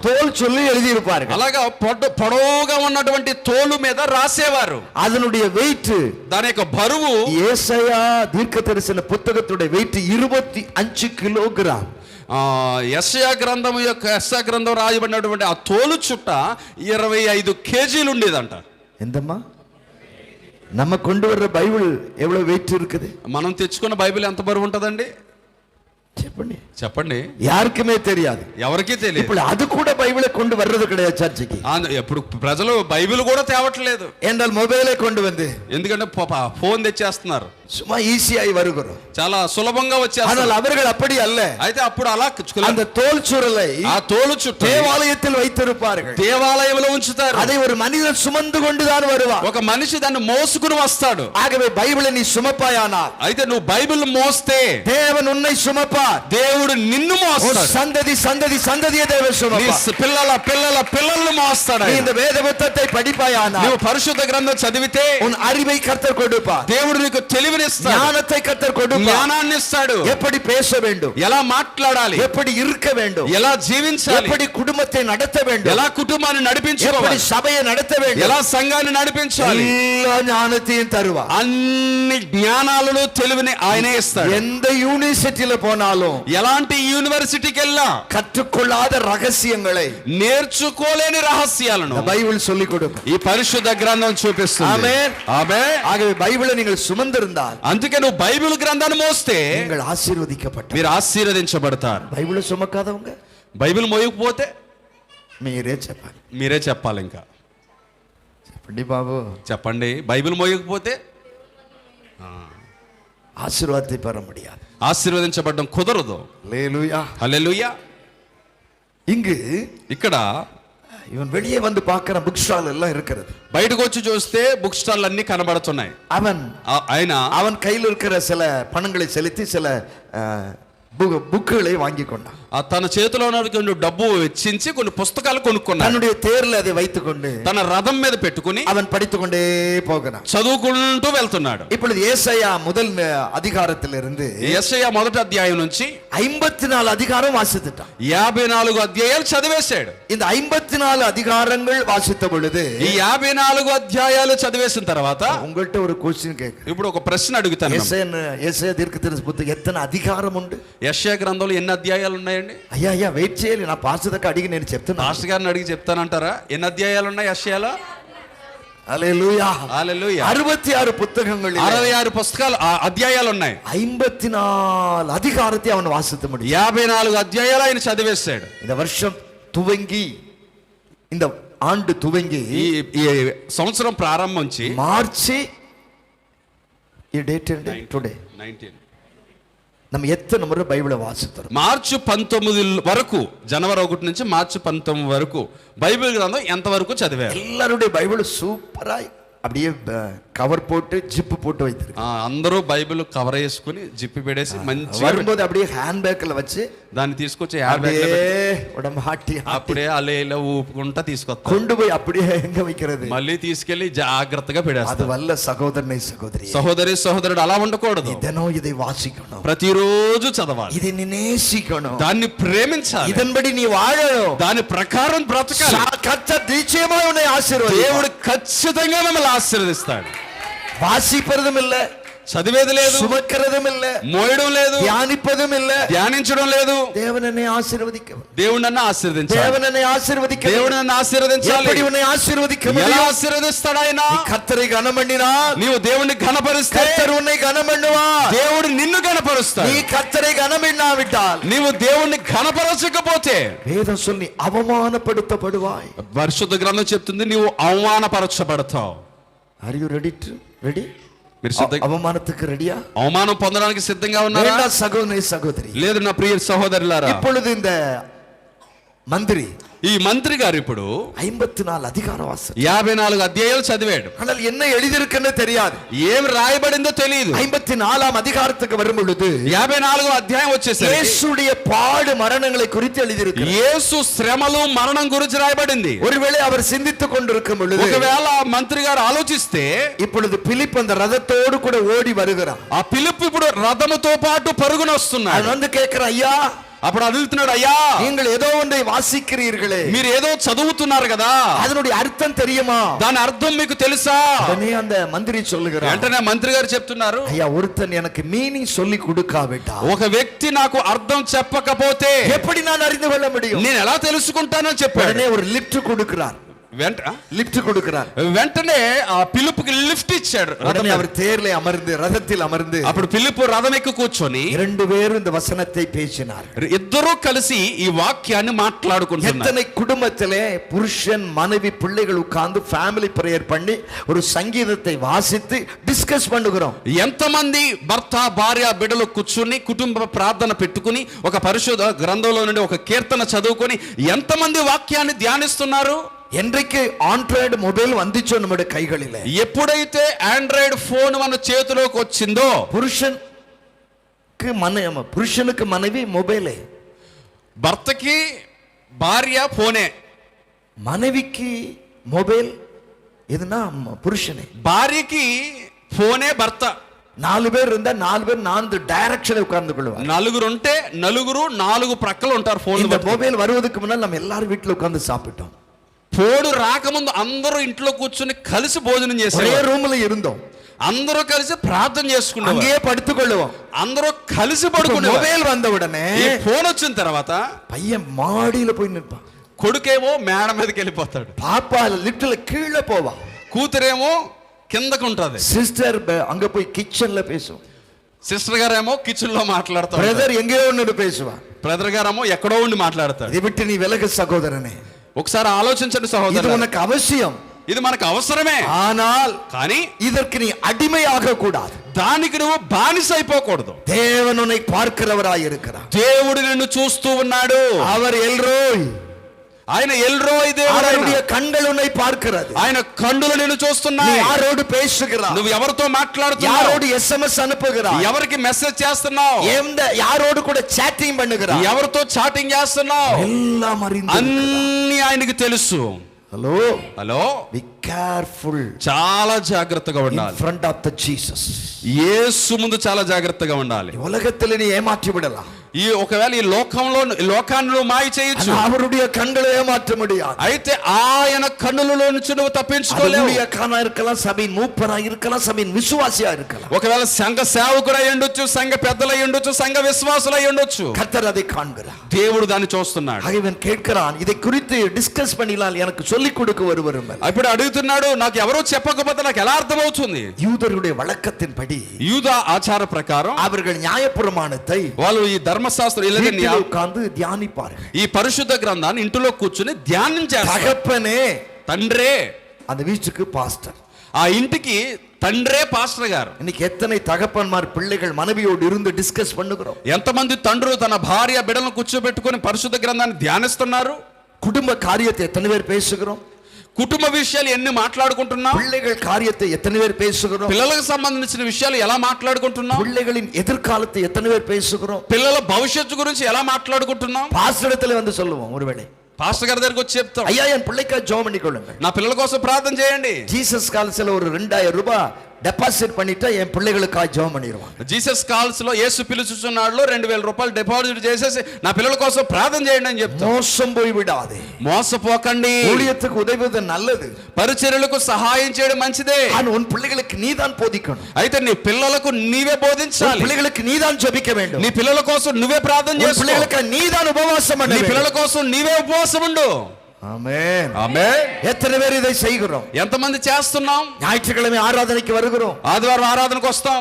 தோல் சொல்லி எழுதி இருப்பார்கள். అలాగా పొడవుగా ఉన్నటువంటి తోలు మీద రాసేవారు. அதனுடைய வெயிட், దాని యొక్క బరువు, ஏசாயா தீர்க்க தரிசன புத்தகத்துடைய வெயிட் 25 கிலோகிராம். యెషయా గ్రంథం యొక్క యెషయా గ్రంథం రాయబడినటువంటి ఆ తోలు చుట్ట 25 కేజీలు ఉండేదంట. எந்தம்மா நம்ம கொண்டு வர்ற பைபிள் எவ்வளவு வெயிட் இருக்குது? మనం తెచ్చుకున్న బైబిల్ ఎంత బరువు ఉంటదండి? చెప్పండి. யாருக்குமே தெரியாது, ఎవరికీ తెలియదు. ఇప్పుడు அது கூட பைபிளை கொண்டு வர்றது கிடையாது சர்ச்சுக்கு. ఎప్పుడు ప్రజలు బైబిల్ కూడా తేవట్లేదు. என்றால் மொபைலை கொண்டு வந்து, ఎందుకంటే ఫోన్ తెచ్చేస్తున్నారు, சும்மா ஈஸியாய் வருகிறோம், చాలా సులభంగా వచ్చేస్తారు. ஆனால் அவர்கள் அப்படி அல்ல. అయితే అప్పుడు అలా அந்த தோல் சுருளை ఆ తోలు చుట్ట தேவாலயத்தில் வைத்திருப்பார்கள், దేవాలయంలో ఉంచుతారు. அதை ஒரு மனிதன் சுமந்து கொண்டுதான் வருவான். ఒక మనిషి దాన్ని మోసుకుని వస్తాడు. ஆகவே பைபிளை நீ சுமப்பாயானால், అయితే నువ్వు బైబిల్ మోస్తే தேவன் உன்னை சுமப்பார். దేవుడు నిన్ను మోస్తాడు. சந்ததி சந்ததி சந்ததியை தேவன் నీ சுமப்பார். పిల్లల పిల్లల పిల్లల్ని మోస్తాడు. நீ இந்த வேத புத்தகத்தை படிப்பாயானால், నువ్వు పరిశుద్ధ గ్రంథం చదివితే உன் அறிவை கர்த்தர் கொடுப்பார், దేవుడు నీకు తెలివినిస్తాడు, ஞானத்தை கர்த்தர் கொடுப்பார், జ్ఞానాన్ని ఇస్తాడు, எப்படி பேச வேண்டும், ఎలా మాట్లాడాలి, எப்படி இருக்க வேண்டும், ఎలా జీవించాలి, எப்படி కుటుంబத்தை நடத்த வேண்டும், ఎలా కుటుంబాన్ని எப்படி నడిపించుకోవాలి, சபையை நடத்த வேண்டும், ఎలా సంఘాన్ని నడిపించాలి, எல்லா ஞானத்தையும் தருவார். అన్ని జ్ఞానాలను తెలివిని ఆయనే ఇస్తాడు. எந்த யூனிவர்சிட்டியில போனாலும் ఎలాంటి యూనివర్సిటీకి వెళ్ళా கற்றுக்கொள்ளாத ரகசியங்களை నేర్చుకోలేని రహస్యాలను பைபிள் சொல்லிக் கொடுக்கும். ఈ పరిశుద్ధ గ్రంథం చూపిస్తుంది. ఆమేన్. ఆమేన్. ஆகவே பைபிளை நீங்கள் சுமந்திருந்தால், అందుకే నువ్వు బైబిల్ గ్రంథాన్ని మోస్తే நீங்கள் ஆசீர்வதிக்கப்பட்ட. మీరు ఆశీర్వదించబడతారు. బైబిల్ సుమకాదవங்க బైబిల్ మోయకపోతే మీరే చెప్పాలి. మీరే చెప్పాలి. ఇంకా చెప్పండి బాబు, చెప్పండి. బైబిల్ మోయకపోతే ஆசீர்வாதத்தை பெற முடியாது, ఆశీర్వదించబడడం కుదరదు. ஹல்லேலூயா. హల్లెలూయా. இங்கு ఇక్కడ இவன் வெளியே வந்து பார்க்கிற புக் ஸ்டால் எல்லாம் இருக்கிறது. బయటకు వచ్చి చూస్తే బుక్ స్టాల్ అన్ని కనబడుతున్నాయి. அவன் ఆయన அவன் கையில் இருக்கிற சில பணங்களை செலுத்தி சில புக்குகளை வாங்கி கொண்டான். తన చేతిలో ఉన్న కొన్ని డబ్బు వెచ్చించి కొన్ని పుస్తకాలు కొనుక్కున్నాడు. தன்னுடைய தேர்ல அதை வைத்துக்கொண்டு తన రథం మీద పెట్టుకుని அவன் படித்துக்கொண்டே போகிறான். చదువుకుంటూ వెళ్తున్నాడు. இப்பொழுது ஏசாயா முதல் அதிகாரத்திலிருந்து யெஷయా మొదటి అధ్యాయం నుంచి 54 அதிகாரம் வாசித்துட்டான். 54 అధ్యాయాలు చదివేశాడు. இந்த 54 அதிகாரங்கள் வாசித்த பொழுது ఈ 54 అధ్యాయాలు చదివేసిన తర్వాత உங்கள்ட்ட ஒரு क्वेश्चन கேக்குறேன். ఇప్పుడు ఒక ప్రశ్న అడుగుతాను. ஏசாயா தீர்க்கதரிசி புத்தகம் எத்தனை அதிகாரம் உண்டு? యెషయా గ్రంథంలో ఎన్ని అధ్యాయాలు ఉన్నాయండి? అయ్యా అయ్యా వెయిట్ చేయాలి, నా పాస్టర్ అడిగి నేను చెప్తాను. పాస్టర్ గారిని అడిగి చెప్తానంటారా? ఎన్ని అధ్యాయాలు ఉన్నాయి యెషయాలో? హల్లెలూయా హల్లెలూయా. 66 పుస్తకங்கள், 66 పుస్తకాలు అధ్యాయాలు ఉన్నాయి. 54 அதிகாரத்தை அவன் வாசித்து முடியும். 54 అధ్యాయాలు ఆయన చదివేశాడు. இந்த வருஷம் துவங்கி, இந்த ஆண்டு துவங்கி ఈ సంవత్సరం ప్రారంభించి మార్చి ఈ డేట్ ఏంటి టుడే 19 நம்ம எத்தனை முறை பைபிளை வாசித்தோம்? మార్చి 19 వరకు, జనవరి 1 నుంచి మార్చి 19 వరకు బైబిల్ గ్రంథం ఎంత వరకు చదివారు? எல்லாருடைய பைபிள் சூப்பரா அப்படியே கவர் போட்டு ஜிப்பு போட்டு வைத்திருக்கு. అందరూ బైబిల్ కవర్ చేసుకుని జిప్పి పెడేసి మంచి வரும்போது அப்படியே ஹேண்ட் பேக்ல வச்சு దాన్ని తీసుకొచ్చి హ్యాండ్ బ్యాగ్ లో உடம்பாட்டி అప్పుడే అలేలా ఊపుకుంటా తీసుకొస్తారు. கொண்டு போய் அப்படியே எங்க வைக்கிறது? మళ్ళీ తీసుకెళ్లి జాగ్రత్తగా அது పెడేస్తారు. వల్ల సహోదరனை సహోదరి, సహోదరి సహోదరుడు అలా ఉండకూడదు. தினம் இதை வாசிக்கணும், ప్రతిరోజు చదవాలి, இதை நீ நேசிக்கணும், దాన్ని ప్రేమించాలి, இதன்படி நீ வாழணும், దాని ప్రకారం బ్రతకాలి. கர்த்தர் நிச்சயமா உன்னை ஆசீர்வதிப்பார். దేవుడు ఖచ్చితంగా మిమ్మల్ని ఆశీర్వదిస్తాడు. வாசிப்பதும் இல்ல, చదివేది లేదు, சுமக்கிறதும் இல்ல, మోయడం లేదు, தியானிப்பதும் இல்ல, ధ్యానించడం లేదు. தேவன் என்னை ஆசீர்வதிக்க, దేవుడు నన్ను ఆశీర్వదించాలి, தேவன் என்னை ஆசீர்வதிக்க, దేవుడు నన్ను ఆశీర్వదించాలి. எப்படி உன்னை ஆசீர்வதிக்க ఎలా முடியும்? ఆశీర్వదిస్తాడు ఆయన? நீ கர்த்தரை கனம் பண்ணினால் నీవు దేవుణ్ణి ఘనపరిస్తే கர்த்தர் உன்னை கனம் பண்ணுவார். దేవుడు నిన్ను ఘనపరుస్తాడు. நீ கர்த்தரை கனம் பண்ணாவிட்டால், నీవు దేవుణ్ణి ఘనపరచకపోతే வேதம் சொல்லி அவமானப்படுத்தப்படுவாய். పరిశుద్ధ గ్రంథం చెప్తుంది, నీవు అవమానపరచబడతావు. Are you ready to ready? మీరు సిద్ధంగా, அவமானத்துக்கு ரெடியா? అవమానం పొందడానికి సిద్ధంగా ఉన్నారా? வேண்டாம் சகோதரி சகோதரி. లేదు నా ప్రియ సహోదరులారా. இப்பொழுது இந்த மந்திரி ఈ మంత్రి గారు ఇప్పుడు 54 அதிகாரம் வாசி, 54 అధ్యాయాలు చదివాడు. ஆனால் என்ன எழுதியிருக்குன்னு தெரியாது. ఏం రాయబడిందో తెలియదు. 54ஆம் அதிகாரத்துக்கு வரும் பொழுது 54వ అధ్యాయం వచ్చేసరికి இயேசுடைய பாடு மரணங்களை குறித்து எழுதியிருக்கு. యేసు శ్రమలు మరణం గురించి రాయబడింది. ஒருவேளை அவர் சிந்தித்துக் கொண்டிருக்கும் பொழுது, ఒకవేళ ఆ మంత్రి గారు ఆలోచిస్తే, இப்பொழுது பிலிப் அந்த ரதத்தோடு கூட ஓடி வருகிறான். ఆ పిలుపు ఇప్పుడు రథముతో పాటు పరుగున వస్తున్నాడు. அவன் வந்து கேட்கிறான், ஐயா, అప్పుడు అడుగుతున్నాడు, అయ్యా நீங்கள் ஏதோ ஒன்றை வாசிக்கிறீர்களே, మీరు ఏదో చదువుతున్నారు కదా, அதனுடைய అర్థం தெரியுமா? దాని అర్థం మీకు తెలుసా? உடனே அந்த மந்திரி சொல்லுகிறான், వెంటనే మంత్రి గారు చెప్తున్నారు, ஐயா, ஒருத்தன் எனக்கு மீனிங் சொல்லி கொடுக்காவிட்டா, ఒక వ్యక్తి నాకు అర్థం చెప్పకపోతే எப்படி நான் அறிந்து கொள்ள முடியும்? నేను ఎలా తెలుసుకుంటానని చెప్పాడు. உடனே ஒரு லிஃப்ட் கொடுக்கிறார், லிஃப்ட் கொடுக்கிறார். వెంటనే ఆ పిలుపుకి లిఫ్ట్ ఇచ్చాడు. உடனே அவர் தேர்ல அமர்ந்து, ரதத்தில் அமர்ந்து, అప్పుడు పిలుపు రథం ఎక్కి కూర్చొని 2 பேரும் இந்த வசனத்தை பேசினார். ఇద్దరూ కలిసి ఈ వాక్యాన్ని మాట్లాడుకుంటున్నారు. எத்தனை குடும்பத்திலே புருஷன் மனைவி பிள்ளைகள் உட்கார்ந்து ஃபேமிலி பிரேயர் பண்ணி ஒரு சங்கீதத்தை வாசித்து டிஸ்கஸ் பண்ணுகிறோம். ఎంతమంది భర్త భార్య బిడ్డలు కూర్చుని కుటుంబ ప్రార్థన పెట్టుకుని ఒక పరిశుద్ధ గ్రంథంలో నుండి ఒక కీర్తన చదువుకొని ఎంతమంది వాక్యాన్ని ధ్యానిస్తున్నారు? என்றைக்கு ஆண்ட்ராய்டு மொபைல் வந்துச்சோ நம்முடைய கைகளிலே, ఎప్పుడైతే ఆండ్రాయిడ్ ఫోన్ మన చేతిలోకి వచ్చిందో, புருஷனுக்கு மனைவி மொபைலே, భర్తకి భార్య ఫోనే, மனைவிக்கு மொபைல் எதுனா புருஷனே, భార్యకి ఫోనే భర్త. 4 பேர் இருந்தா 4 பேர் 4 டைரக்ஷன்ல உட்கார்ந்து கொள்வாங்க. నలుగురు ఉంటే నలుగురు 4 ప్రక్కలు ఉంటారు. ఫోన్ இந்த மொபைல் வருவதற்கு முன்னால் நம்ம எல்லாரும் வீட்டுல உட்கார்ந்து சாப்பிட்டோம். పోడు రాకముందు అందరూ ఇంట్లో కూర్చొని కలిసి భోజనం చేశారు. ஒரே ரூம்ல இருந்தோம், అందరూ కలిసి ప్రార్థన చేసుకున్నాం, அங்கேயே படுத்துக்கொள்ளுவோம், అందరూ కలిసి పడుకునే. மொபைல் வந்த உடனே ఈ ఫోన్ వచ్చిన తర్వాత பையன் மாடியில போய் நிற்பான், కొడుకేమో మేడ మీదకి వెళ్ళిపోతాడు, பாப்பா லிட்டில் கீழே போவா, కూతురేమో కిందకు ఉంటది, சிஸ்டர் அங்க போய் கிச்சன்ல பேசும், సిస్టర్ గారేమో కిచెన్ లో మాట్లాడతారు, பிரதர் எங்கேயோ ஒன்னு பேசுவா, బ్రదర్ గారేమో ఎక్కడో ఉండి మాట్లాడతాడు. இதை விட்டு நீ விலகு சகோதரனே, ఒకసారి ఆలోచించండి இது సహోదరు, உனக்கு அவசியம், ఇది మనకు అవసరమే. ஆனால் కానీ இதற்கு நீ அடிமையாக கூடாது, దానికి నువ్వు బానిస అయిపోకూడదు. தேவன் உன்னை பார்க்கிறவராய் இருக்கிறார், దేవుడు నిన్ను చూస్తూ ఉన్నాడు. அவர் எல்ரோய், ఆయన ఎల్రోయ్ దేవుడు, அவருடைய கண்கள் உன்னை பார்க்கிறது. ఆయన కన్నులు నిన్ను நீ చూస్తున్నాయి. யாரோடு பேசுகிறாய்? నువ్వు ఎవరితో మాట్లాడుతున్నావు? யாரோடு எஸ்எம்எஸ் அனுப்புகிறாய்? ఎవరికి మెసేజ్ చేస్తున్నావు? யாரோடு கூட చాటింగ్ பண்ணுகிறாய்? ఎవరితో చాటింగ్ చేస్తున్నావు? எல்லாம் அறிந்து అన్ని ఆయనకి తెలుసు. Hello hello, be careful. చాలా జాగ్రత్తగా ఇన్ ఉండాలి. ఫ్రంట్ ఆఫ్ ద జీసస్, యేసు ముందు చాలా జాగ్రత్తగా ఉండాలి. உலகத்தில் நீ ஏமாற்றி விடலாம். ఈ ఒకవేళ ఈ లోకాన్ని నువ్వు మాయ చేయొచ్చు, அவருடைய கண்களை ஏமாற்ற முடியாது. అయితే ఆయన కన్నులలో నుంచి నువ్వు తప్పించుకోలేవు. ஊழியக்காரனா இருக்கலாம், சபையின் மூப்பரா இருக்கலாம், சபையின் விசுவாசியா இருக்கலாம். ఒకవేళ సంఘ సేవకుడై ఉండొచ్చు, సంఘ పెద్దలై ఉండొచ్చు, సంఘ విశ్వాసులై ఉండొచ్చు. கர்த்தர் அதை காண்கிறார். దేవుడు దాన్ని చూస్తున్నాడు. இவன் கேட்கிறான், இதை குறித்து டிஸ்கஸ் பண்ணினால் எனக்கு சொல்லிக் கொடுக்க ஒருவர். ఇప్పుడు అడుగుతున్నాడు, నాకు ఎవరో చెప్పకపోతే నాకు ఎలా అర్థమవుతుంది? யூதருடைய வழக்கத்தின்படி, యూద ఆచార ప్రకారం அவர்கள் நியாயப்பிரமாணத்தை వాళ్ళు ఈ ధర్మశాస్త్రం உட்கார்ந்து தியானிப்பார்கள். ఈ పరిశుద్ధ గ్రంథాన్ని ఇంటిలో కూర్చుని ధ్యానం చేస్తారు. தகப்பனே, తండ్రే அந்த வீட்டுக்கு பாஸ்டர், ఆ ఇంటికి తండ్రే పాస్టర్ గారు. இன்னைக்கு எத்தனை தகப்பன்மார் பிள்ளைகள் மனைவியோடு இருந்து டிஸ்கஸ் பண்ணுகிறோம். ఎంతమంది తండ్రులు తన భార్య బిడ్డలను కూర్చోబెట్టుకొని పరిశుద్ధ గ్రంథాన్ని ధ్యానిస్తున్నారు? குடும்ப காரியத்தை எத்தனை பேர் பேசுகிறோம்? కుటుంబ విషయాలు ఎన్ని మాట్లాడుకుంటున్నాం? பிள்ளைகள் காரியத்தை எத்தனை பேர் பேசுகிறோம்? పిల్లలకు సంబంధించిన విషయాలు ఎలా మాట్లాడుకుంటున్నాం? பிள்ளைகளின் எதிர்காலத்தை எத்தனை பேர் பேசுகிறோம்? పిల్లల భవిష్యత్తు గురించి ఎలా మాట్లాడుకుంటున్నాం? பாஸ்டரிடத்துல வந்து சொல்லுவோம், ஒருவேளை పాస్టర్ గారి దగ్గరికి వచ్చి చెప్తాం, ஐயா என் பிள்ளைக்கா ஜெபம் பண்ணிக்கொள்ளுங்க, నా పిల్లల కోసం ప్రార్థన చేయండి. ஜீசஸ் காலத்துல ஒரு 2000 ரூபாய் டெபாசிட் பண்ணிட்டா என் பிள்ளைகளுக்காக ஜெபம் பண்ணிடுவாங்க. జీసస్ కాల్స్ లో యేసు పిలుచుచున్నాడులో 2000 రూపాయలు డిపాజిట్ చేసేసి నా పిల్లల కోసం ప్రార్థన చేయండి అని చెప్తాం. మోసం పోయి విడాదే, మోసపోకండి. ஊழியத்துக்கு உதவுவது நல்லது, పరిచర్యలకు సహాయం చేయడం మంచిదే. ஆனா உன் பிள்ளைகளுக்கு நீதான் போதிக்கணும். అయితే నీ పిల్లలకు నీవే బోధించాలి. பிள்ளைகளுக்கு நீதான் ஜெபிக்க வேண்டும். నీ పిల్లల కోసం నువ్వే ప్రార్థన చేసుకో. பிள்ளைகளுக்கு நீதான் உபவாசம் பண்ண నీ வேண்டும். పిల్లల కోసం నీవే ఉపవాసం ఉండు. ஆமென், ఆమేన్. எத்தனை பேர் இதை செய்கிறோம்? ఎంతమంది చేస్తున్నాం? ஞாயிற்றுக்கிழமை ஆராதனைக்கு வருகிறோம், ఆదివారం ఆరాధనకు వస్తాం,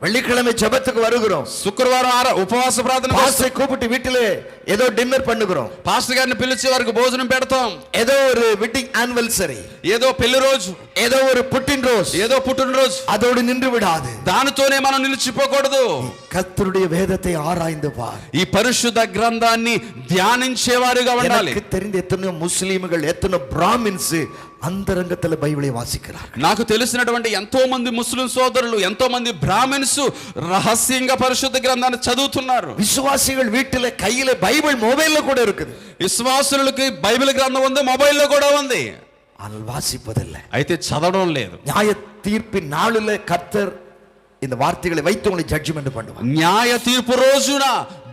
வெள்ளிக்கிழமை ஜெபத்துக்கு வருகிறோம், శుక్రవారం ఉపవాస ప్రార్థన, பாஸ்டரை கூப்பிட்டு வீட்டிலே ஏதோ டின்னர் பண்ணுகிறோம், పాస్టర్ గారిని పిలిచి వారికి భోజనం పెడతాం, ஏதோ ஒரு வெட்டிங் ஆனிவர்சரி, ఏదో పెళ్లి రోజు, ஏதோ ஒரு புட்டின் ரோஸ், ఏదో పుట్టినరోజు, அதோடு நின்று விடாது. దానితోనే మనం నిలిచిపోకూడదు. கர்த்தருடைய வேதத்தை ஆராய்ந்து பார். ఈ పరిశుద్ధ గ్రంథాన్ని ధ్యానించేవారుగా ఉండాలి. எனக்கு தெரிந்த எத்தனையோ முஸ்லிம்கள், எத்தனை பிராமின்ஸ் అంతరంగతల బైబిల్ వాసిక్கிறார்கள். నాకు తెలిసినటువంటి ఎంతో మంది ముస్లిం సోదరులు, ఎంతో మంది బ్రాహ్మణ్స్ రహస్యంగా పరిశుద్ధ గ్రంథాన్ని చదువుతున్నారు. విశ్వాసిகள் வீட்டில கையில பைபிள் மொபைல்ல கூட இருக்குது. విశ్వాసులకి బైబిల్ గ్రంథం ఉంది, మొబైల్లో కూడా ఉంది, ஆனால் வாசிப்பதில்லை. అయితే చదవడం లేదు. நியாய தீர்ப்பின் நாளிலே கர்த்தர் இந்த வார்த்தைகளை வைத்து உங்களை ஜட்ஜ்மென்ட் பண்ணுவார். న్యాయ తీర్పు రోజున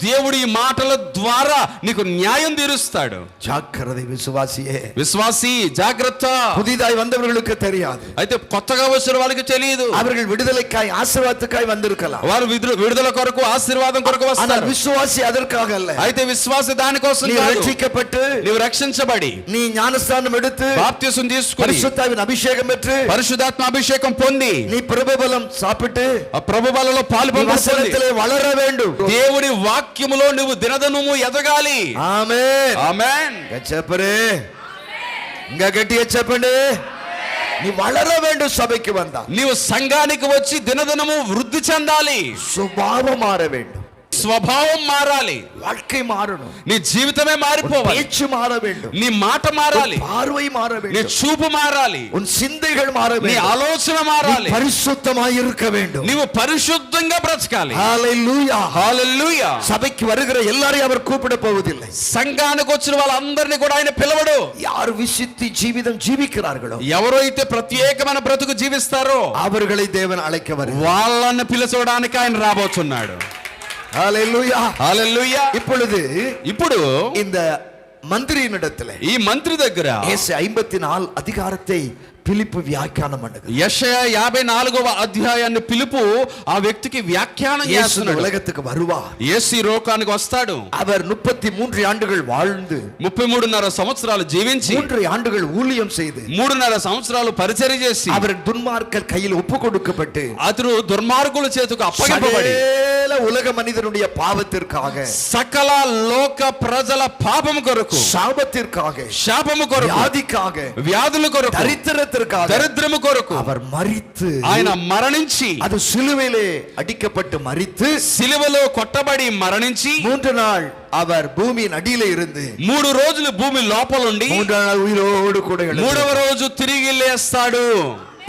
దేవుడి ఈ మాటల ద్వారా నీకు న్యాయం తీరుస్తాడు. జాగ్రత్త విశ్వాసియే, విశ్వాసి జాగ్రత్త. புதிதாய் வந்தவர்களுக்கு தெரியாது, అయితే కొత్తగా వచ్చిన వాళ్ళకి తెలియదు. அவர்கள் விடுதலைக்காய் ஆசீர்வாதத்துக்காய் வந்திருக்கலாம். వారు విడుదల కొరకు, ఆశీర్వాదం కొరకు వస్తారు. విశ్వాసి அதற்காக அல்ல. అయితే విశ్వాసి దానికోసం நீ కాదు. రక్షించబட்டு, నీవు రక్షించబడి, நீ ஞானஸ்நானம் எடுத்து, బాప్తిసం తీసుకొని, పరిశుద్ధాత్మ అభిషేకం பெற்று, పరిశుద్ధాత్మ అభిషేకం పొంది, நீ ప్రభుబలం சாப்பிட்டு, ఆ ప్రభు బలలో పాలుపొంది, వచనத்திலே వளர வேண்டும். దేవుడి వాక్యములో నువ్వు దినదినము ఎదగాలి. ఆమేన్, ఆమేన్. చెప్పరే, ఇంకా గట్టిగా చెప్పండి. நீ வளர வேண்டும். சபைக்கு வந்தா నీవు సంఘానికి వచ్చి దినదినము వృద్ధి చెందాలి. சுபாவம் மாற வேண்டும், స్వభావం మారాలి, வாழ்க்கை மாறணும், నీ జీవితమే మారిపోవాలి, பேச்சு மாற வேண்டும், నీ మాట మారాలి, பார்வை மாற నీ வேண்டும், చూపు మారాలి, உன் சிந்தைகள் மாற నీ வேண்டும், ఆలోచన మారాలి, பரிசுத்தமாய் இருக்க வேண்டும். నీవు పరిశుద్ధంగా బ్రతకాలి. ஹalleluya, హల్లెలూయా. சபைக்கு வருகிற எல்லாரையும் அவர் கூப்பிட போவதில்லை. సంఘానికి వచ్చిన వాళ్ళందరినీ కూడా ఆయన పిలవడు. யார் விசித்தி ஜீவிதம் ஜீவிக்கிறார்களோ, ఎవరైతే ప్రత్యేకమైన బ్రతుకు జీవిస్తారో அவர்களை தேவன் அழைக்க வருகிறார். వాళ్ళని పిలుచడానికి ఆయన రాబోతున్నాడు. ஹalleluya, హల్లెలూయా. ఇప్పుడు இந்த மந்திரியினிடத்தில் ఈ మంత్రి దగ్గర ஏசாயா 54 அதிகாரத்தை పిలుపు వ్యాఖ్యానం பண்ணுகிறது. యెషయా 54వ అధ్యాయాన్ని పిలుపు ఆ వ్యక్తికి వ్యాఖ్యానం చేస్తున్నాడు. ఉలగத்துக்கு வருவார், యేసు లోకానికి వస్తాడు. அவர் 33 ஆண்டுகள் வாழ்ந்து 33.5 సంవత్సరాలు జీవించి 3 ஆண்டுகள் ஊழியம் செய்து 3.5 సంవత్సరాలు పరిచర్య చేసి அவர் துன்மார்க்கர் கையில் ஒப்பு கொடுக்கப்பட்டு అతడు దుర్మార్గుల చేతుకు అప్పగింపబడి సకల ఉలగ మనిదనుடைய పాపத்திற்காக, సకల లోక ప్రజల పాపము కొరకు, శాపத்திற்காக, శాపము కొరకు, వ్యాధిக்காக, వ్యాధుల కొరకు, దరిద్రத்திற்காக, தரித்திரத்திற்காக, దరిద్రము కొరకు அவர் மரித்து, ఆయన మరణించి, அது சிலுவையிலே அடிக்கப்பட்டு மரித்து, సిలువలో కొట్టబడి మరణించి 3 நாள் அவர் பூமியின் அடியிலே இருந்து 3 రోజులు భూమి లోపలుండి 3 நாள் உயிரோடு கூட எழுந்தார். 3వ రోజు తిరిగి లేస్తాడు.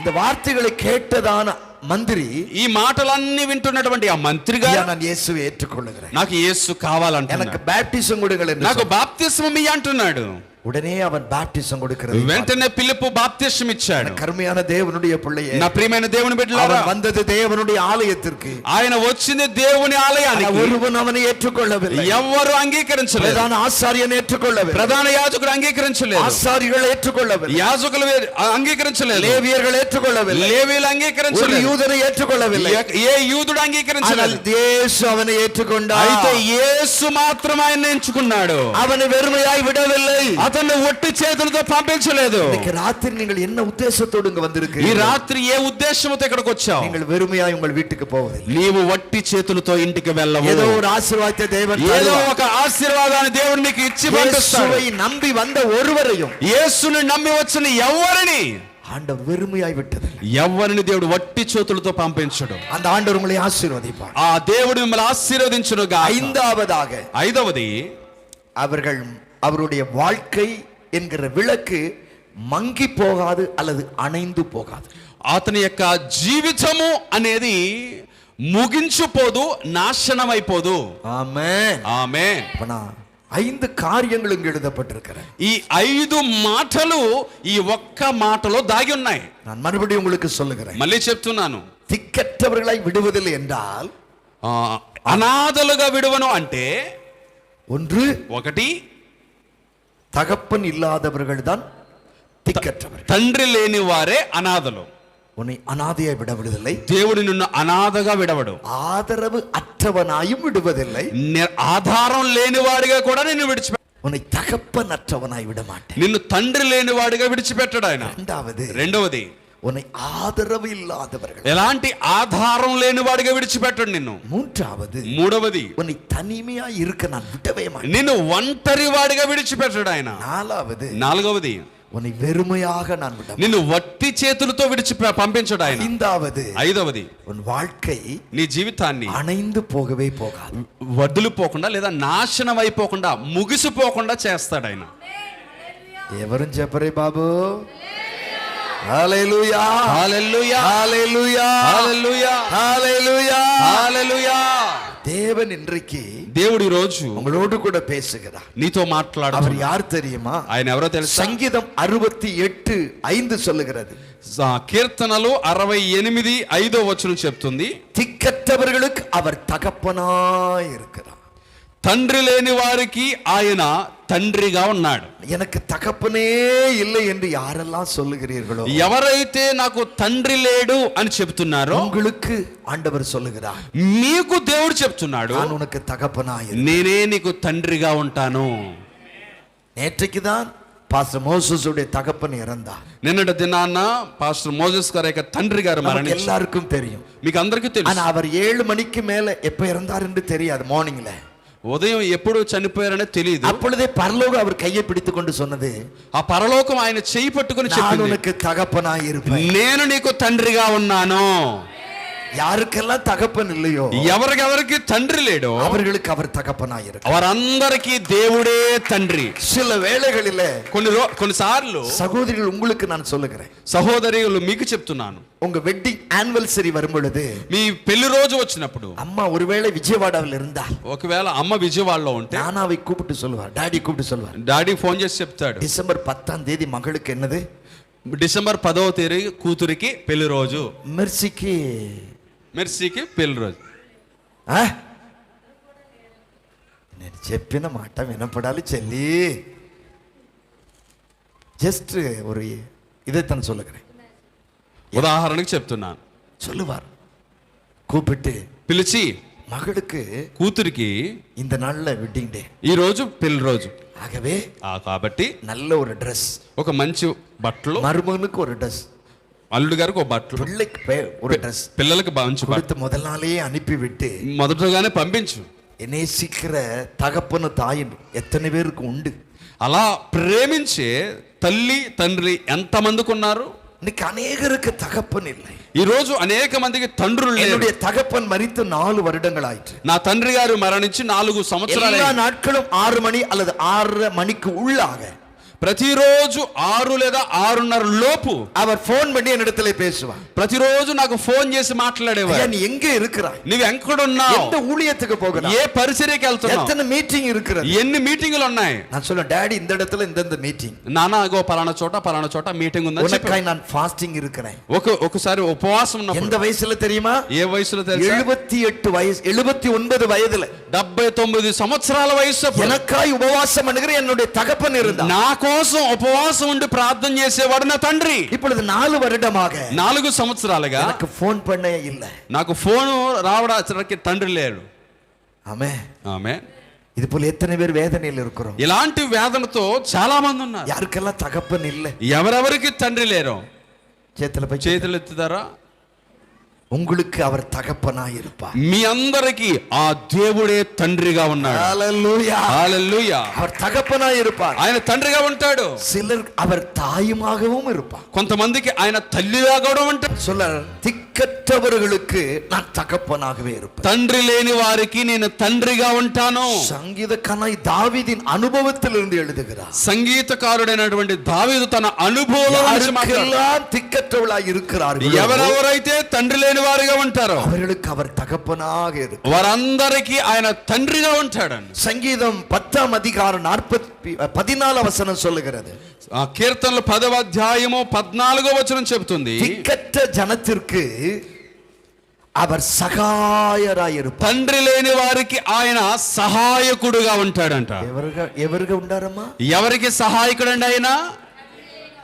இந்த వార్తகளை కేட்டதான మంత్రి, ఈ మాటలన్నీ వింటున్నటువంటి ఆ మంత్రి గారు, நான் இயேசுவை ஏற்றுக்கொள்ளுகிறேன், నాకు యేసు కావాలంటున్నాడు, எனக்கு బాప్టిజం கொடுங்கள் என்று నాకు బాప్తిస్మం ఇయ్యి అంటున్నాడు. உடனே அவன் பாப்டிசம் கொடுக்கிறது. వెంటనే పిలుపు బాప్తిస్మం ఇచ్చాడు. கருமையான தேவனுடைய பிள்ளையே, నా ప్రియమైన దేవుని బిడ్డలారా, அவன் வந்தது தேவனுடைய ஆலயத்திற்கு, ఆయన వచ్చింది దేవుని ఆలయానికి. ஒருவன் அவனை ஏற்றுக்கொள்ளவில்லை, ఎవ్వరు అంగీకరించలేదు. பிரதான ஆசாரியன் ஏற்றுக்கொள்ளவில்லை, ప్రధాన యాజకుడు అంగీకరించలేదు, ஆசாரிகள் ஏற்றுக்கொள்ளவில்லை, యాజకులు అంగీకరించలేదు, லேவியர்கள் ஏற்றுக்கொள்ளவில்லை, లేవీయులు ஒரு అంగీకరించలేదు, யூதனை ஏற்றுக்கொள்ளவில்லை. ఏ యూదుడు అంగీకరించలేదు. ஆனால் இயேசு அவனை ஏற்றுக்கொண்டார். అయితే యేసు మాత్రం ఆయన ఎంచుకున్నాడు. அவனை வெறுமையாய் விடவில்லை, అతన్ని ఒట్టి చేతులతో పంపించలేదు. இன்னைக்கு ராத்திரி நீங்கள் என்ன உத்தேசத்தோடு இங்க ఈ வந்திருக்கிறீர்கள்? రాత్రి ఏ ఉద్దేశంతో ఇక్కడికి వచ్చావు? நீங்கள் வெறுமையாய் உங்கள் வீட்டுக்கு போவதில்லை, నీవు వట్టి చేతులతో ఇంటికి వెళ్ళవు. ஏதோ ஒரு ஆசீர்வாதத்தை தேவன் ఏదో தருவார். ఒక ఆశీర్వాదాన్ని దేవుడు నీకు ఇచ్చి పంపిస్తాడు. இயேசுவை நம்பி வந்த ஒருவரையும் యేసుని నమ్మి వచ్చిన ఎవరిని ஆண்டவர் வெறுமையாய் விட்டது. ఎవరిని దేవుడు వట్టి చేతులతో పంపించడు. அந்த ஆண்டவர் உங்களை ஆசீர்வதிப்பார். ఆ దేవుడు మిమ్మల్ని ఆశీర్వదించునుగా. 5வதாக, 5వది, அவர்கள் அவருடைய வாழ்க்கை என்கிற விளக்கு மங்கி போகாது அல்லது அணைந்து போகாது. అతని యొక్క జీవితము అనేది ముగించిపోదు, నాశనం అయిపోదు. ஆமென், ఆమేన్. அப்பனா 5 காரியங்கள் இங்கு எழுதப்பட்டிருக்கிறது. ఈ 5 మాటలు ఈ ఒక్క మాటలో దాగి ఉన్నాయి. நான் மறுபடியும் உங்களுக்கு சொல்லுகிறேன், మళ్ళీ చెప్తున్నాను. திக்கற்றவர்களாய் விடுவதில்லை என்றால் అనాథలుగా విడువను అంటే, 1 ఒకటి, தகப்பன் இல்லாதவர்கள் தான் திக்கற்றவர்கள். తండ్రి లేని వారే అనాథలు. உன்னை அனாதையாய் விட விடுவதில்லை, దేవుడు నిన్ను అనాథగా విడవడు. ஆதரவு அற்றவனாயும் விடுவதில்லை, ఆధారం లేనివాడిగా కూడా నిన్ను విడిచిపెట్ట, உன்னை தகப்பன் அற்றவனாய் விட மாட்டேன். నిన్ను తండ్రి లేనివాడిగా విడిచిపెట్టడు ఆయన. రెండవది, உன்னை ஆதரவு இல்லாதவர்கள், ఎలాంటి ఆధారం లేనివాడిగా విడిచిపెట్టడు నిన్ను. మూడవది, உன்னை தனிமையாய் இருக்க நான் விடவே மாட்டேன். నిన్ను ఒంటరి వాడిగా విడిచిపెట్టడు ఆయన. నాలుగవది, உன்னை வெறுமையாக நான் விட, నిన్ను వట్టి చేతులతో పంపించడు ఆయన. ఐదవది, உன் வாழ்க்கை నీ జీవితాన్ని அணைந்து போகவே போகாது, వదిలిపోకుండా లేదా నాశనం అయిపోకుండా, ముగిసిపోకుండా చేస్తాడు ఆయన. ఎవరు చెప్పరే బాబు? హల్లెలూయా, హల్లెలూయా, హల్లెలూయా, హల్లెలూయా, హల్లెలూయా, హల్లెలూయా. தேவன் இன்றைக்கு దేవుడు ఈ రోజు உங்களோடு கூட பேசுகிறார். నీతో మాట్లాడు. அவர் யார் தெரியுமா? ఆయన ఎవరో తెలుసా? సంగీతం 68:5 சொல்லுகிறது. కీర్తనలు 68:5 చెప్తుంది, திக்கற்றவர்களுக்கு அவர் தகப்பனாய் இருக்கிறார். తండ్రి లేని వారికి ఆయన తండ్రిగా ఉన్నాడు. எனக்கு தகப்பனே இல்லை என்று யாரெல்லாம் சொல்லுகிறீர்களோ, ఎవరైతే నాకు తండ్రి లేడు అని చెప్తున్నారో, உங்களுக்கு ஆண்டவர் சொல்லுகிறார், మీకు దేవుడు చెప్తున్నాడు, நான் உனக்கு தகப்பனாய் నేనే నీకు తండ్రిగా ఉంటాను. நேற்றைக்கு தான் பாஸ்டர் மோசஸ் உடைய தகப்பன் இறந்தார். నిన్నటి దినాన్న పాస్టర్ మోసెస్ గారి యొక్క తండ్రి గారు మరణించారు. எல்லாருக்கும் தெரியும், మీకు అందరికీ తెలుసు. ஆனா அவர் 7 மணிக்கு மேல எப்ப இறந்தார் என்று தெரியாது. மார்னிங்ல, ఉదయం ఎప్పుడు చనిపోయారనే తెలియదు. அப்பொழுதே பரலோகம் அவர் கையை பிடித்துக் கொண்டு சொன்னது, ఆ పరలోకం ఆయన చేయి పట్టుకుని நான் చెప్పింది, உனக்கு தகப்பனாய் இருப்பேன். నేను నీకు తండ్రిగా ఉన్నాను. யாருக்கெல்லாம் தகப்பன் இல்லையோ, ఎవరికి తండ్రి లేడో, அவர்களுக்கு அவர் தகப்பனாய் இருக்கிறார். వారందరికీ దేవుడే తండ్రి. சில வேளைகளிலே కొన్నిసార్లు சகோதரிகள் உங்களுக்கு நான் சொல்லுகிறேன், సహోదరులు మీకు చెప్తున్నాను, உங்க வெட்டிங் ஆனிவர்சரி வரும் பொழுது, మీ పెళ్లి రోజు వచ్చినప్పుడు, அம்மா ஒருவேளை விஜயவாடாவில் இருந்தா, ఒకవేళ అమ్మ విజయవాడలో ఉంటే நானாவை கூப்பிட்டு சொல்லுவார், டாடி கூப்பிட்டு சொல்லுவார், డాడీ ఫోన్ చేసి చెప్తాడు, டிசம்பர் 10 மகளுக்கு என்னது, డిసెంబర్ 10 కూతురికి పెళ్లి రోజు, మెర్సీకి పెళ్లి రోజు. నేను చెప్పిన మాట వినపడాలి చెల్లి. జస్ట్ ஒரு இதைத்தான் சொல்லுகிறேன், ఉదాహరణకి చెప్తున్నాను. சொல்லுவார், கூப்பிட்டு పిలిచి, மகளுக்கு కూతురికి இந்த நாள்ல வெட்டிங் டே, ఈ రోజు పెళ్లి రోజు, ஆகவே కాబట్టి நல்ல ஒரு ட்ரெஸ், ఒక మంచి బట్టలు, மருமகனுக்கு ஒரு ட்ரெஸ், అల్లుడు గారికి ఒక బట్టలు, பிள்ளைக்கு ஒரு ட்ரெஸ், పిల్లలకి మంచి கொடுத்து முதல் நாளே அனுப்பி விட்டு, మొదటగానే పంపించు. நேசிக்கிற தகப்பனு தாயின் எத்தனை பேருக்கு உண்டு? అలా ప్రేమించే తల్లి తండ్రి ఎంతమందికి ఉన్నారు? இன்னைக்கு அநேகருக்கு தகப்பன் இல்லை. ఈ రోజు అనేక మందికి తండ్రులు లేరు. என்னுடைய தகப்பன் மரித்து 4 வருடங்கள் ஆயிற்று. నా తండ్రి గారు మరణించి 4 సంవత్సరాలు. எல்லா நாட்களும் 6 மணி அல்லது 6:30 மணிக்கு உள்ளாக ప్రతిరోజు 6 లేదా 6:30 లోపు அவர் போன் பண்ணி என்னிடத்துல பேசுவார். ప్రతిరోజు నాకు ఫోన్ చేసి మాట్లాడేవారు. நீ ఎங்க இருக்கிறாய், నువ్వు ఎక్కడున్నావు, எந்த ஊழியத்துக்கு போகிறாய், ఏ పరిచర్యకి వెళ్తున్నావు, எத்தனை மீட்டிங் இருக்கிறது, ఎన్ని మీటింగులు ఉన్నాయి. நான் சொல்ல డాడీ இந்த இடத்துல இந்த மீட்டிங், నాన్న అగో పలానా చోట మీటింగ్ ఉందని చెప్పి உனக்காய் நான் ஃபாஸ்டிங் இருக்கிறேன். ఒకసారి ఉపవాసం ఉన్నప్పుడు எந்த వయసుல தெரியுமா, ఏ వయసులో తెలుసా, 78 వయసు 79 వయதுல 79 సంవత్సరాల వయసు. எனக்காய் உபவாசம் பண்ணுகிற என்னுடைய தகப்பன் இருந்தார். నా కోసం ఉపవాసం ఉండి ప్రార్థన చేసేవాడు నా తండ్రి. இப்பொழுது 4 வருடமாக 4 సంవత్సరాలుగా எனக்கு ఫోన్ பண்ணே இல்ல. నాకు ఫోన్ రావడానికి తండ్రి లేడు. ஆமென் ఆమేన్. இது போல எத்தனை பேர் வேதனையில் இருக்கிறோம். ఇలాంటి వేదనతో చాలా మంది ఉన్నారు. யாருக்கெல்லாம் தகப்பன் இல்ல, ఎవరెవరికి తండ్రి లేరు చేతులు ఎత్తుతారా. உங்களுக்கு அவர் தகப்பனாய் இருப்பார். మీ అందరికి ఆ దేవుడే తండ్రిగా ఉన్నాడు. హల్లెలూయా హల్లెలూయా. அவர் தகப்பனாய் இருப்பார். ఆయన తండ్రిగా ఉంటాడు. சிலர் அவர் தாயுமாகவும் இருப்பார். కొంతమందికి ఆయన తల్లిగా కూడా ఉంటాడు. சொல்ல திக்கற்றவர்களுக்கு நான் தகப்பனாகவே இருப்பேன். తండ్రి లేని వారికి నేను తండ్రిగా ఉంటాను. సంగీతకారనాய் దావీదిன் అనుభవத்திலிருந்து எழுதுகிறார். సంగీతకారుడైనటువంటి దావీదు తన అనుభవంలో నుంచి మాట్లాడుతున్నాడు. யாரெல்லாம் திக்கற்றவளாய் இருக்கிறார்கள், ఎవరెవరైతే తండ్రి లేని వారిగా ఉంటారో அவர்களுக்கு அவர் தகப்பனாக இருக்கிறார். వారందరికీ ఆయన తండ్రిగా ఉంటాడండి. సంగీతం 10వ அதிகாரம் 14వ వచనం சொல்லுகிறது. ఆ కీర్తనలు 10వ అధ్యాయము 14వ వచనం చెబుతుంది, திக்கற்ற ஜனத்திற்கு அவர் సహాయరాய் இருப்பார். తండ్రి లేని వారికి ఆయన సహాయకుడుగా ఉంటాడంట. ఎవరుగా ఉండారమ్మా, ఎవరికి సహాయకుడండి ఆయన?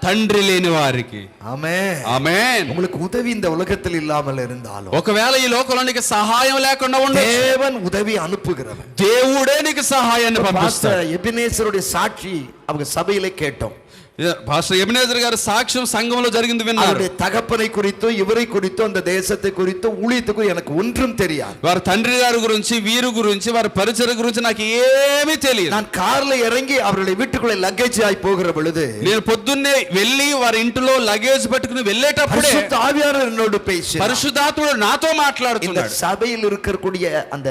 తండ్రి లేని వారికి. ఆమేన్ ఆమేన్. உங்களுக்கு உதவி இந்த உலகத்தில் இல்லாமல் இருந்தாலும், ఒకవేళ ఈ లోకంలో నీకు సహాయం లేకుండా ఉండొచ్చు, தேவன் உதவி அனுப்புகிறவர். దేవుడే నీకు సహాయాన్ని పంపిస్తాడు. எபினேசருடைய சாட்சி அவங்க சபையிலே கேட்டோம். పాస్టర్ ఎబినేజర్ గారి సాక్ష్యం సంఘంలో జరిగింది విన్నారు. அவருடைய தகப்பனை குறித்தோ இவரை குறித்தோ அந்த தேசத்தை குறித்தோ ஊழியத்துக்கு எனக்கு ஒன்றும் தெரியாது. వారి తండ్రి గారి గురించి, వీరి గురించి, వారి పరిచర్య గురించి నాకు ఏమీ తెలియదు. நான் కార్ல இறங்கி அவருடைய வீட்டுக்குள்ளே லக்கேஜ் ஆகி போகிற பொழுது, నేను పొద్దున్నే వెళ్ళి వారి ఇంటిలో లగేజ్ పెట్టుకుని వెళ్ళేటప్పుడే பரிசுத்த ஆவியானவர் என்னோடு பேசி, పరిశుద్ధాత్ముడు నాతో இந்த మాట్లాడుతున్నాడు. சபையில் இருக்கக்கூடிய அந்த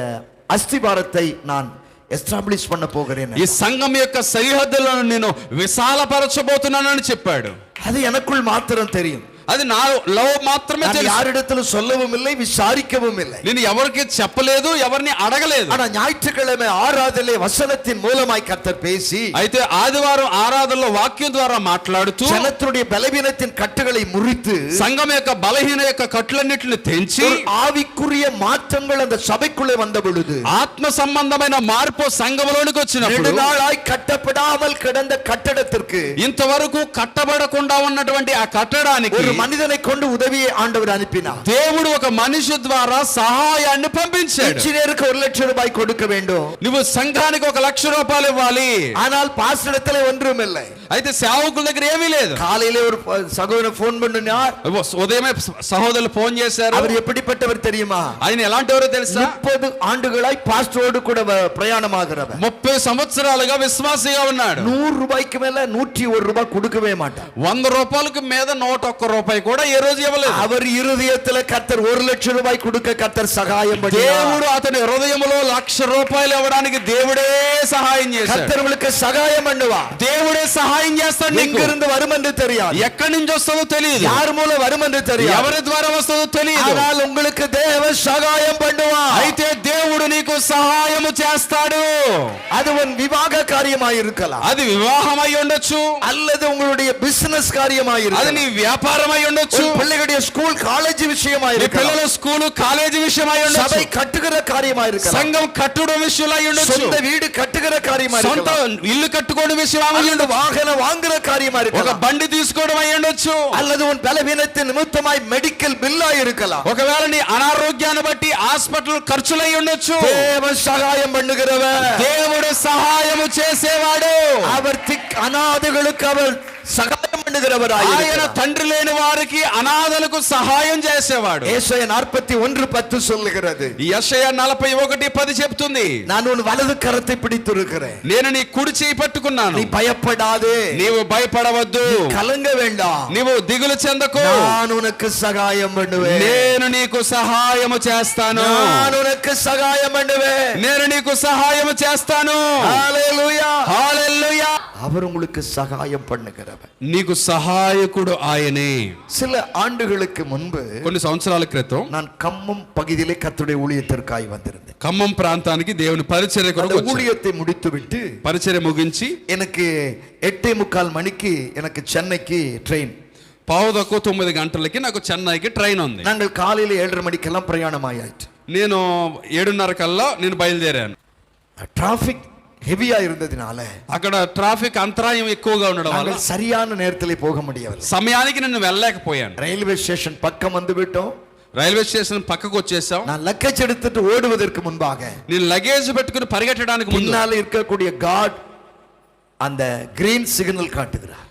அஸ்திபாரத்தை நான் ఎస్టాబ్లిష్ பண்ண போகிறேன். ఈ సంఘం యొక్క సరిహద్దులను నేను విశాలపరచబోతున్నానని చెప్పాడు. அது எனக்குள் மாத்திரம் தெரியும். అది నాలో మాత్రమే తెలుసు. யாரிடத்தில் சொல்லவும் இல்லை, விசாரிக்கவும் இல்லை. నేను ఎవరికి చెప్పలేదు, ఎవరిని అడగలేదు. ஆனா ஞாயிற்றுக்கிழமை ஆராதனை வசனத்தின் மூலமாய் கர்த்தர் பேசி, అయితే ఆదివారం ఆరాధనలో వాక్యం ద్వారా మాట్లాడుతూ ஜனத்துடைய பலவீனத்தின் கட்டுகளை முறித்து, సంఘం యొక్క బలహీన యొక్క కట్లన్నిటిని తెంచి ஆவிக்குரிய மாற்றங்கள் அந்த சபைக்குள்ளே வந்த பொழுது, ఆత్మ సంబంధమైన మార్పు సంఘంలోనికి వచ్చినప్పుడు, நெடுநாளாய் கட்டப்படாமல் கிடந்த கட்டடத்திற்கு ఇంతవరకు కట్టబడకుండా ఉన్నటువంటి ఆ కట్టడానికి ஒரு மனிதனை கொண்டு உதவியை ஆண்டவர் அனுப்பினார். దేవుడు ఒక మనిషి ద్వారా సహాయాన్ని పంపించాడు. இன்ஜினியருக்கு 1 லட்சம் ரூபாய் கொடுக்க வேண்டும். నువ్వు సంఘానికి 1 లక్ష రూపాయలు ఇవ్వాలి. ஆனால் பாஸ்டரிடத்தில் ஒன்றும் இல்லை. అయితే సేవకుల దగ్గర ఏమీ లేదు. காலையிலே ஒரு சகோதரன் போன் பண்ணினார். ఉదయమే సహోదరులు ఫోన్ చేశారు. அவர் எப்படிப்பட்டவர் தெரியுமா? ఆయన ఎలాంటివారో తెలుసా? 30 ஆண்டுகளாய் பாஸ்டரோடு கூட பிரயாணமாகிறவர். 30 సంవత్సరాలుగా విశ్వాసిగా ఉన్నాడు. 100 రూపాய்க்கு மேல 101 ரூபாய் கொடுக்கவே மாட்டார். 100 రూపాయలకు మీద 101 రూపాయి కూడా ఏ రోజు ఇవ్వలేదు. அவர் இருதயத்தில் கர்த்தர் 1 லட்சம் ரூபாய் கொடுக்க கர்த்தர் சகாயம் பண்ணினார். దేవుడు అతని హృదయములో 1,00,000 రూపాయలు ఇవ్వడానికి దేవుడే సహాయం చేశాడు. கர்த்தர் உங்களுக்கு சகாயம் பண்ணுவார். దేవుడే సహాయం చేస్తాడు. నీకు எங்கிருந்து வரும் என்று தெரியாது, ఎక్కడి నుంచి వస్తుందో తెలియదు, யார் மூலம் வரும் என்று தெரியாது, ఎవరి ద్వారా వస్తుందో తెలియదు. ஆனால் உங்களுக்கு தேவன் சகாயம் பண்ணுவார். అయితే దేవుడు నీకు సహాయము చేస్తాడు. அது உன் விவாக காரியமாய் இருக்கலாம், అది వివాహమై ఉండొచ్చు, அல்லது உங்களுடைய பிசினஸ் காரியமாய் అది இருக்கலாம், నీ వ్యాపారమై ఉండొచ్చు, பிள்ளைகளுடைய ஸ்கூல் காலேஜ் விஷயமாய் నీ இருக்கலாம், పిల్లల స్కూలు కాలేజీ విషయమై ఉండొచ్చు, சபை கட்டுகிற காரியமாய் இருக்கலாம், సంఘం కట్టుడు విషయమై ఉండొచ్చు, சொந்த வீடு கட்டுகிற காரியமாய் సొంత இருக்கலாம், ఇల్లు కట్టుకోవడం విషయమై அல்லது வாகனம் வாங்குற காரியமாய் ఒక இருக்கலாம், బండి తీసుకోవడం అయి ఉండొచ్చు, அல்லது உன் பலவீனத்தின் நிமித்தமாய் மெடிக்கல் பில்லாய் இருக்கலாம். ఒకవేళ నీ అనారోగ్యాన్ని బట్టి హాస్పిటల్ ఖర్చులై ఉండొచ్చు. தேவன் சகாயம் பண்ணுகிறவர், దేవుడు సహాయము చేసేవాడు. அவர் அநாதைகளுக்கு அவர் సహాయం பண்ணுகிறவராய் ఆయన இருக்கிறார். తండ్రి లేని వారికి అనాథలకు సహాయం చేసేవాడు. ஏசாயா 41:10 சொல்லுகிறது, యెషయా 41:10 చెప్తుంది, நான் உன் வலது கரத்தை பிடித்திருக்கிறேன், నేను నీ కుడి చేయి పట్టుకున్నాను, நீ பயப்படாதே, నీవు భయపడవద్దు, கலங்க வேண்டாம், నీవు దిగులు చెందకు, நான் உனக்கு సహాయం பண்ணுவேன், నేను నీకు సహాయము చేస్తాను, நான் உனக்கு సహాయం பண்ணுவேன். నేను నీకు సహాయము చేస్తాను. హల్లెలూయా, హల్లెలూయా. அவர் உங்களுக்கு சகாயம் பண்ணுகிறவர். నీకు సహాయకుడు ఆయనే. சில ஆண்டுகளுக்கு முன்பு కొన్ని సంవత్సరాల క్రితం நான் கம்மம் பகுதியிலே கர்த்தருடைய ஊழியத்திற்காய் வந்திருந்தேன். ఖమ్మం ప్రాంతానికి దేవుని పరిచర్య కొరకు அந்த వచ్చాను. ஊழியத்தை முடித்துவிட்டு పరిచర్య ముగించి எனக்கு 8:45 மணிக்கு எனக்கு சென்னைக்கு ட்ரெயின். 8:45 గంటలకి నాకు చెన్నైకి ట్రైన్ ఉంది. நாங்கள் காலையில 7:30 மணிக்கெல்லாம் பிரயாணம் ஆயாச்சு. నేను 7:30 కల్లా నేను బయలుదేరాను. டிராபிக் ஹெவியா இருந்ததினால అక్కడ ట్రాఫిక్ అంతరాయం ఎక్కువగా ఉండడం వల్ల நாங்கள் சரியான நேரத்திலே போக முடியவில்லை. సమయానికి నేను వెళ్ళలేకపోయాను. ரயில்வே ஸ்டேஷன் பக்கம் வந்து விட்டோம். రైల్వే స్టేషన్ పక్కకు వచ్చేసాం. நான் லக்கேஜ் எடுத்துட்டு ஓடுவதற்கு முன்பாக నేను లగేజ్ పెట్టుకుని పరిగెట్టడానికి ముందు பின்னால இருக்கக்கூடிய கார்டு அந்த கிரீன் சிக்னல் காட்டுகிறார்.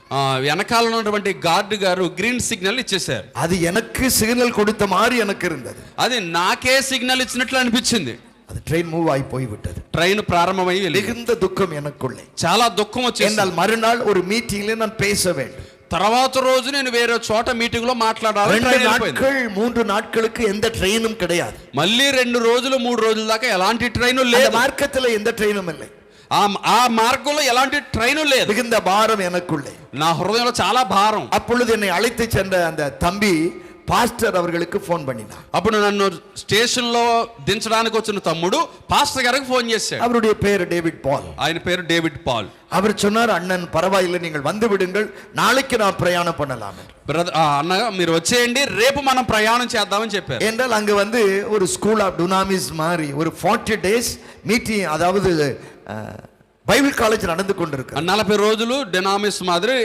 వెనకాల ఉన్నటువంటి గార్డ్ గారు గ్రీన్ సిగ్నల్ ఇచ్చేశారు. அது எனக்கு சிக்னல் கொடுத்த மாதிரி எனக்கு இருந்தது. అది నాకే సిగ్నల్ ఇచ్చినట్లు అనిపించింది. அது ட்ரெயின் மூவ் ஆகி போய்விட்டது. ట్రైన్ ప్రారంభమై மிகுந்த துக்கம் எனக்குள்ளே. చాలా దుఃఖం వచ్చింది. என்னால் மறுநாள் ஒரு மீட்டிங்ல நான் பேச வேண்டும். తర్వాత రోజు నేను వేరే చోట మీటింగ్ లో మాట్లాడాలి. 2 நாட்கள் 3 நாட்களுக்கு எந்த ட்ரெயினும் கிடையாது. మళ్ళీ 2 రోజులు 3 రోజుల దాకా ఎలాంటి ట్రైన్ அந்த లేదు. మార్గத்துல எந்த ட்ரெயினும் இல்லை. ఆ మార్గంలో ఎలాంటి ట్రైన్ లేదు. மிகுந்த பாரம் எனக்குள்ளே. నా హృదయంలో చాలా భారం. அப்பொழுது என்னை அழைத்து சென்ற அந்த தம்பி பாஸ்டர் அவர்களுக்கு ஃபோன் பண்ணினார். అప్పుడు నన్ను స్టేషన్ లో దించడానికి వచ్చిన తమ్ముడు పాస్టర్ గారికి ఫోన్ చేశాడు. அவருடைய பேர் டேவிட் பால். ఆయన పేరు డేవిడ్ పాల్. அவர் சொன்னார், அண்ணன் பரவாயில்லை, நீங்கள் வந்து விடுங்கள், நாளைக்கு நான் பிரயாணம் பண்ணலாம். బ్రదర్ అన్నగా మీరు వచ్చేయండి, రేపు మనం ప్రయాణం చేద్దామని చెప్పారు. என்றால் அங்க வந்து ஒரு ஸ்கூல் ஆஃப் டுனாமிஸ் மாதிரி ஒரு 40 டேஸ் மீட்டிங், அதாவது బైబిల్ కాలేజ్ நடந்து கொண்டிருக்கு. 40 రోజులు డినామిస్ మాదిరి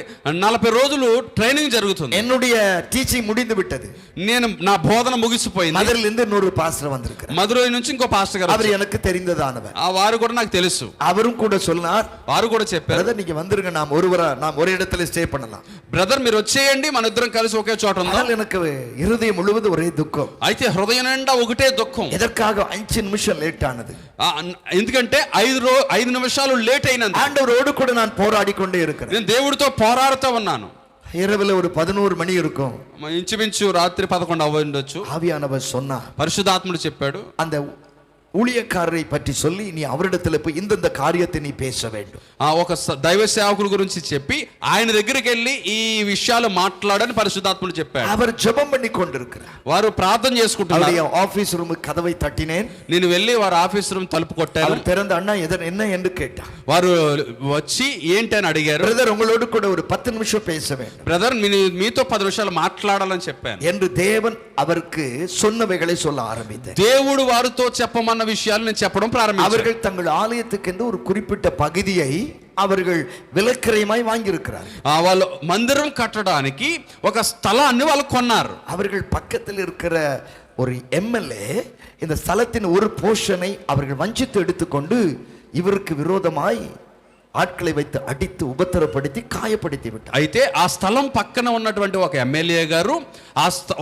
40 రోజులు ట్రైనింగ్ జరుగుతుంది. என்னுடைய டீச்சிங் முடிந்து விட்டது. నేను నా బోధన ముగిసిపోయింది. மதுரையில இருந்து இன்னொரு பாஸ்டர் வந்திருக்கிறார். మధురై నుంచి ఇంకో పాస్టర్ గారు அவர் எனக்கு தெரிந்ததானவர். ఆ వారు కూడా నాకు తెలుసు. அவரும் கூட சொன்னார், వారు కూడా చెప్పారు, பிரதர் நீங்க வந்துருங்க, நாம் ஒரு இடத்துல ஸ்டே பண்ணலாம். బ్రదర్ మీరు వచ్చేయండి, మన ఇద్దరం కలిసి ఒకే చోట ఉందాం. ஆனால் எனக்கு இருதயம் முழுவதும் ஒரே துக்கம். అయితే హృదయం నిండా ఒకటే దుఃఖం. எதற்காக 5 நிமிஷம் லேட் ஆனது? ఎందుకంటే 5 నిమిషాలు లేట్ అయినందుకు ஆண்டவரோடு கூட நான் போராடி கொண்டே இருக்கிறேன். నేను దేవుడితో పోరాడుతూ ఉన్నాను. இரவுல ஒரு 11 மணி இருக்கும். ఇంచుమించు రాత్రి 11 అవ్వొచ్చు. ஆவியானவர் சொன்னார், పరిశుద్ధాత్ముడు చెప్పాడు, அந்த ஊழியக்காரரை பற்றி சொல்லி நீ அவரிடத்துல போய் இந்த காரியத்தை நீ பேச வேண்டும். ఒక దైవ సేవకుల గురించి చెప్పి ఆయన దగ్గరికి వెళ్ళి ఈ విషయాలు మాట్లాడని పరిశుద్ధాత్ముడు చెప్పాడు. அவர் ஜெபம் பண்ணி கொண்டிருக்கிறார். వారు ప్రార్థన చేసుకుంటున్నారు. அவருடைய ஆபீஸ் ரூம் கதவை தட்டினேன். నేను వెళ్ళి వారి ఆఫీస్ రూమ్ తలుపు కొట్టాను. அவர் திறந்த, அண்ணா என்ன என்று கேட்டார். వారు వచ్చి ఏంటి అని అడిగారు. பிரதர் உங்களோடு கூட ஒரு 10 நிமிஷம் பேச வேண்டும். బ్రదర్ మీతో 10 నిమిషాలు మాట్లాడాలని చెప్పాను என்று தேவன் அவருக்கு சொன்னவைகளை சொல்ல ஆரம்பித்தார். దేవుడు వారితో చెప్పమన్న విషయాలు నేను చెప్పడం ప్రారంభించాను. அவர்கள் தங்கள் ஆலயத்துக்கு என்று ஒரு குறிப்பிட்ட பகுதியை அவர்கள் விலைக்கிரயமாய் வாங்கி இருக்கிறார். వాళ్ళు మందిరం కట్టడానికి ఒక స్థలాన్ని వాళ్ళు కొన్నారు. அவர்கள் பக்கத்தில் இருக்கிற ஒரு எம்எல்ஏ இந்த ஸ்தலத்தின் ஒரு போர்ஷனை அவர்கள் வஞ்சித்து எடுத்துக்கொண்டு இவருக்கு விரோதமாய் ఆట్కలై வைத்து అడిத்து ఉపద్రవపడితి కాయపడితి విట్టారు. అయితే ఆ స్థలం పక్కన ఉన్నటువంటి ఒక ఎమ్మెల్యే గారు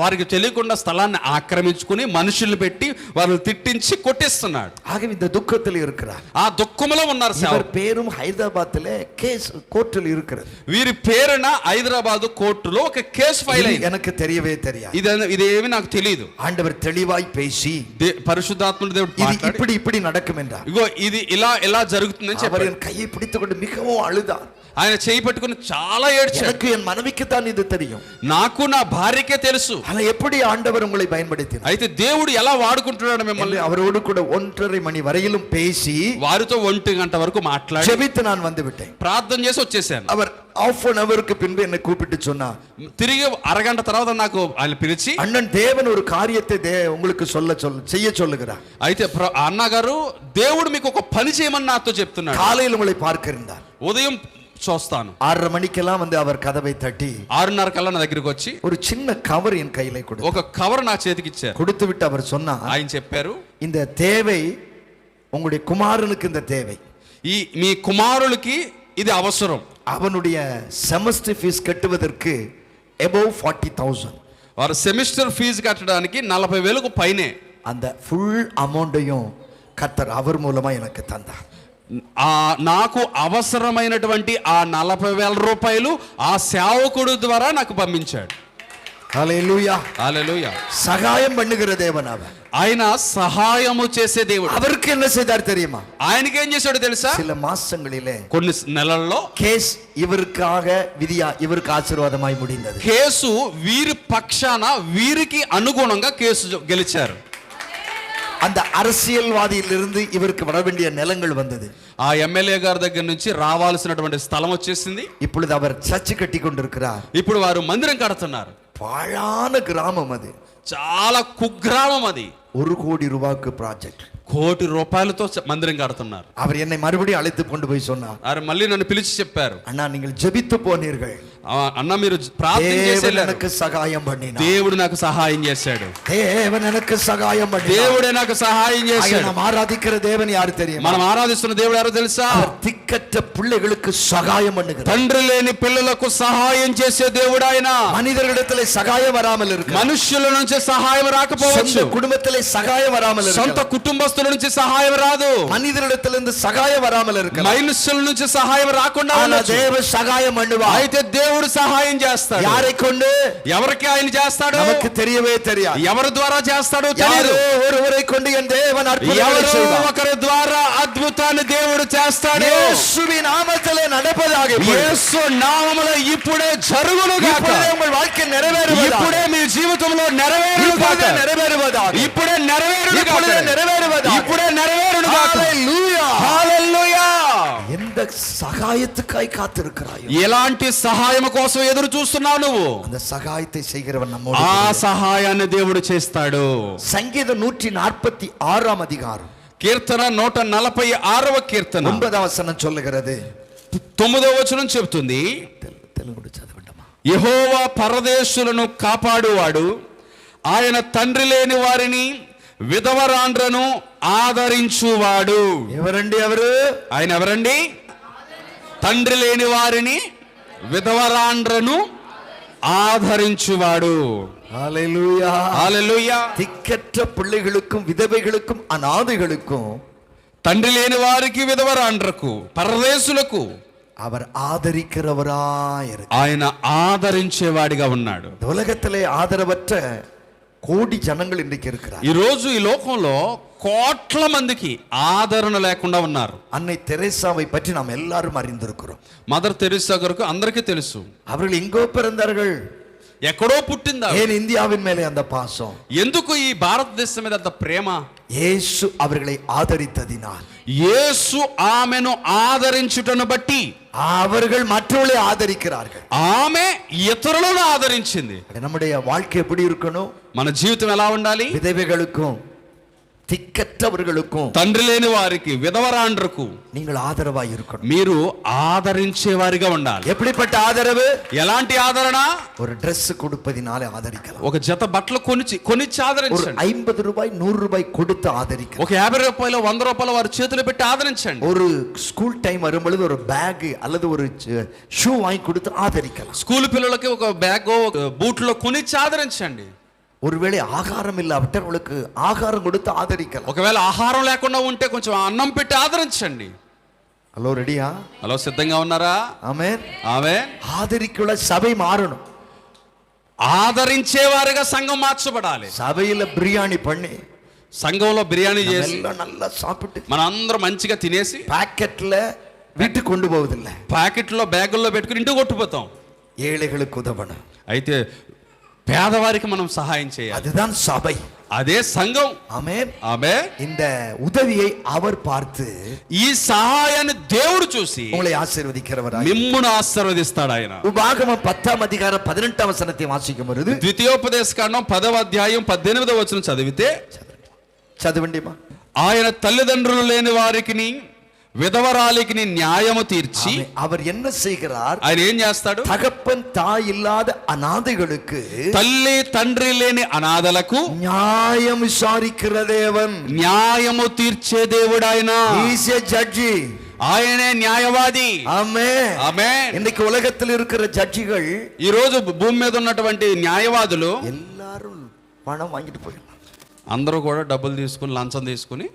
వారికి తెలియకుండా స్థలాన్ని ఆక్రమించుకుని మనుషులు పెట్టి వారిని తిట్టించి కొట్టిస్తున్నాడు. ஆகவே இந்த துக்கத்தில் இருக்கிறார். ఆ దుఃఖములో ఉన్నారు. இவர் பேரும் ஹைதராபாத்ல கேஸ் கோர்ட்டில் இருக்கிறது. వీరి పేరున హైదరాబాద్ కోర్టులో ఒక కేసు ఫైల్ అయింది. எனக்கு தெரியவே தெரியாது. ఇదేమి నాకు తెలియదు. ஆண்டவர் தெளிவாய் பேசி పరిశుద్ధాత్ముడు దేవుడు ఇది இப்படி நடக்கும் என்றார். ఇగో ఇది ఇలా జరుగుతుందని చెప్పారు. அவர் கையை பிடித்து மிகவும் அழுதார். ఆయన చేయి పట్టుకుని చాలా ఏడ్చాడు. எனக்கு என் மனைவிக்கு தான் இது தெரியும், నాకు నా భార్యకే తెలుసు. ஆனா எப்படி ஆண்டவர் உங்களை பயன்படுத்தினார், అయితే దేవుడు ఎలా వాడుకుంటున్నాడు మిమ్మల్ని. அவரோடு கூட 1:30 மணி వரையிலும் பேசி వారితో 1 గంట వరకు మాట్లాడి ஜெபித்து நான் வந்து விட்டேன். ప్రార్థన చేసి వచ్చేసాను. அவர் ½ an hourக்கு பின்பு என்னை கூப்பிட்டு சொன்னார். తిరిగి అరగంట తర్వాత నాకు ఆయన పిలిచి, அண்ணன் தேவன் ஒரு காரியத்தை உங்களுக்கு செய்ய சொல்லுகிறார். అయితే అన్నగారు దేవుడు మీకు ఒక పని చేయమని నాతో చెప్తున్నాడు. காலையில் உங்களை பார்க்கிறார். ఉదయం చూస్తాను. 6:30 மணிக்கெல்லாம் வந்து அவர் கதவை தட்டி 6:30 కల్లా నా దగ్గరికి వచ్చి ஒரு சின்ன கவர் என் கையில கொடுத்தார். ఒక కవర్ నా చేతికి ఇచ్చారు. கொடுத்து விட்டு அவர் சொன்னார், ఆయన చెప్పారు, இந்த தேவை உங்களுடைய குமாரனுக்கு, இந்த தேவை మీ కుమారులకి ఇది అవసరం. அவனுடைய செமஸ்டர் ஃபீஸ் கட்டுவதற்கு above 40,000. వారు సెమిస్టర్ ఫీజు కట్టడానికి 40,000కు పైనే. அந்த ஃபுல் அமௌண்ட்டையும் கர்த்தர் அவர் மூலமா எனக்கு தந்தார். నాకు అవసరమైనటువంటి ఆ 40,000 రూపాయలు ఆ సేవకుడు ద్వారా నాకు పంపించాడు. హల్లెలూయా, హల్లెలూయా. సహాయం பண்ணுகிற தேவன் அவர். ఆయన సహాయము చేసే దేవుడు. அவருக்கு என்ன செய்தார் தெரியுமா? ఆయనకి ఏం చేశాడు తెలుసా? சில மாசங்களிலே కొన్ని నెలల్లో కేస్ ఇవరికాగ విధియా ఇవరికి ఆశీర్వాదమాయి முடிந்தது. కేసు వీరి పక్షాన వీరికి అనుగుణంగా కేసు గెలిచారు. அந்த அரசியல்வாதியிலிருந்து இவருக்கு வர வேண்டிய நிலங்கள் வந்தது. ఆ ఎమ్మెల్యే గారి దగ్గర నుంచి రావాల్సినటువంటి స్థలం వచ్చేసింది. இப்பொழுது அவர் சர்ச் கட்டி கொண்டிருக்கிறார். ఇప్పుడు వారు మందిరం కడుతున్నారు. பாழான கிராமம் அது, చాలా కుగ్రామం అది. 1 కోటి రూపాయలకు ప్రాజెక్ట్, 1 కోటి రూపాయలతో మందిరం కడుతున్నారు. அவர் என்னை மறுபடியும் அழைத்து கொண்டு போய் சொன்னார். ఆయన మళ్ళీ నన్ను పిలిచి చెప్పారు, அண்ணா நீங்கள் ஜெபித்து போனீர்கள், అన్న మీరు ప్రార్థన చేశారు, எனக்கு సహాయం பண்ணினார், దేవుడు నాకు సహాయం చేశాడు, தேவன் எனக்கு సహాయం பண்ணினார், దేవుడే నాకు సహాయం చేశాడు. நாம் ஆராதிக்கிற தேவன் யாரு தெரியுமா? మనం ఆరాధిస్తున్న దేవుడు ఎవరో తెలుసా? திக்கற்ற பிள்ளைகளுக்கு సహాయం பண்ணுகிறார். తండ్రి లేని పిల్లలకు సహాయం చేసే దేవుడు ఆయన. மனிதர்களிடத்திலே సహాయం வராமல் இருக்கு, మనుష్యుల నుంచి సహాయం రాకపోవచ్చు, குடும்பத்திலே సహాయం வராமல் இருக்கு, సొంత కుటుంబస్తుల నుంచి సహాయం రాదు, மனிதர்களிடத்திலிருந்து సహాయం வராமல் இருக்கு, మనుష్యుల నుంచి సహాయం రాకుండా ఉండొచ్చు. தேவன் సహాయం பண்ணுவார். అయితే దేవుడు సహాయం చేస్తాడు. யாரை கொண்டு? ఎవరికి ఆయన చేస్తాడు? நமக்கு தெரியவே தெரியாது. ఎవరి ద్వారా చేస్తాడో తెలియదు. ஒருவரை கொண்டு என் தேவன் அற்புதங்களை செய்வார். ఒకరి ద్వారా అద్భుతాన్ని దేవుడు చేస్తాడు. యేసుவின் நாமத்திலே நடப்பதாக, యేసు నామములో ఇప్పుడే జరుగును గాక. ఇప్పుడే உங்கள் வாழ்க்கை நிறைவேறுவதாக, ఇప్పుడే మీ జీవితంలో నెరవేరును గాక. நிறைவேறுவதாக, ఇప్పుడే నెరవేరును గాక. ఇప్పుడే నెరవేరువதாக, ఇప్పుడే నెరవేరును గాక. హల్లెలూయా, హల్లెలూయా. எந்த சகாயத்துக்காய் காத்திருக்கிறாயோ, ఎలాంటి సహాయం కోసం ఎదురు చూస్తున్నావు నువ్వు? அந்த సహాయத்தை செய்கிறவன் நம்மோடு. ఆ సహాయాన్ని దేవుడు చేస్తాడు. సంగీతం 146 அதிகாரம் కీర్తన 146వ కీర్తన 9వ వచనం சொல்லுகிறது. 9వ వచనం చెబుతుంది, తెలుగు చదవండమ్మా. యెహోవా పరదేశులను కాపాడువాడు, ఆయన తండ్రి లేని వారిని విధవరాండ్రను ఆదరించువాడు. ఎవరండి ఎవరు? ఆయన ఎవరండి? తండ్రి లేని వారిని విధవరాండ్రను ఆదరించువాడు. ஹல்லேலூயா, హల్లెలూయా. திக்கற்ற பிள்ளைகளுக்கும் விதவைகளுக்கும் அநாதைகளுக்கும் తండ్రి లేని వారికి విధవరాండ్రకు పరదేశులకు அவர் ஆதரிக்கிறவராய் ఆయన ఆదరించేవాడిగా ఉన్నాడు. உலகத்திலே ஆதரவற்ற கோடி ஜனங்கள் இன்றைக்கு இருக்கிறார். ఈ రోజు ఈ లోకంలో కోట్ల మందికి ఆదరణ లేకుండా ఉన్నారు. அன்னை தெரேசாவை பற்றி நாம் எல்லாரும் அறிந்திருக்கிறோம். మదర్ తెరెసా గారికి అందరికీ తెలుసు. அவர்கள் எங்கோ பிறந்தார்கள், ఎక్కడో పుట్టిందా. ஏன் இந்தியாவின் மேலே அந்த பாசம்? ఎందుకు ఈ భారతదేశం మీద అంత ప్రేమ? இயேசு அவர்களை ஆதரித்ததினால், యేసు ఆమెను ఆదరించుటను బట్టి அவர்கள் மற்றவர்களை ஆதரிக்கிறார்கள். ఆమె ఇతరులను ఆదరించింది. நம்முடைய வாழ்க்கை எப்படி இருக்கணும்? మన జీవితం ఎలా ఉండాలి? விதவைகளுக்கும் திக்கற்றவர்களுக்கும் తండ్రి లేని వారికి విధవరాండ్రకు நீங்கள் ஆதரவாய் இருக்கணும். మీరు ఆదరించే వారిగా ఉండాలి. எப்படிப்பட்ட ஆதரவு? ఎలాంటి ఆదరణ? ஒரு Dress கொடுப்பதினாலே ஆதரிக்கலாம். ఒక జత బట్టలు కొనిచ్చి ஒரு ఆదరించండి. 50 ரூபாய் 100 ரூபாய் கொடுத்து ஆதரிக்கலாம். ఒక 50 రూపాయలు 100 రూపాయలు వారి చేతులు పెట్టి ఆదరించండి. ஒரு ஸ்கூல் டைம் வரும்பொழுது ஒரு பேக் அல்லது ஒரு ஷூ வாங்கி கொடுத்து ஆதரிக்கலாம். స్కూల్ పిల్లలకి ఒక బ్యాగ్ బూట్లో కొనిచ్చి ఆదరించండి. ஒருவேளை ஆகாரம் இல்லாவிட்டால் உங்களுக்கு ஆகாரம் கொடுத்து ஆதரிக்கலாம். ఒకవేళ ఆహారం లేకుండా ఉంటే కొంచెం అన్నం పెట్టి ఆదరించండి. ஹலோ, ரெடியா? హలో, సిద్ధంగా ఉన్నారా? ஆமென். ఆమేన్. ஆதரிக்குள்ள சபை மாறணும். ఆదరించేవారుగా సంఘం మార్చబడాలి. சபையில பிரியாணி பண்ணி సంఘంలో బిర్యానీ చేసి எல்லாம் நல்லா சாப்பிட்டு మనందరం మంచిగా తినేసి பாக்கெட்ல வீட்டுக்கு கொண்டு போவதில்லை, ప్యాకెట్లో బ్యాగుల్లో పెట్టుకుని ఇంటికి కొట్టుకుపోతాం. ஏழைகளுக்கு உதவணும். అయితే పేదవారికి మనం సహాయం చేయాలి. அதுதான் சபை. అదే సంఘం. ஆமென். ఆమేన్. இந்த உதவியை அவர் பார்த்து ఈ సహాయాన్ని దేవుడు చూసి உங்களை ஆசீர்வதிக்கிறவராய் మిమ్మును ఆశీర్వదిస్తాడు ఆయన. உபாகமம் 10ஆம் அதிகாரம் 18ஆம் வசனத்தை வாசிக்கும் பொழுது, ద్వితీయోపదేశకాండం 10వ అధ్యాయం 18వ వచనం చదివితే, చదవండిమా. ఆయన తల్లిదండ్రులు లేని వారికి విధవరాలికి న్యాయము తీర్చి, அவர் என்ன செய்கிறார்? ఆయన ఏం చేస్తాడు? தகப்பன் தாய் இல்லாத அநாதைகளுக்கு, తల్లి తండ్రి లేని అనాథలకు நியாயம் விசாரிக்கிற தேவன். న్యాయము తీర్చే దేవుడు ఆయన. He is a judge. ఆయనే న్యాయవాది. ஆமென். ఆమేన్. இன்னைக்கு உலகத்தில் இருக்கிற ஜட்ஜிகள் ఈ రోజు భూమి మీద ఉన్నటువంటి న్యాయవాదులు எல்லாரும் பணம் வாங்கிட்டு போயிடலாம். అందరూ కూడా డబ్బులు తీసుకుని లంచం తీసుకుని,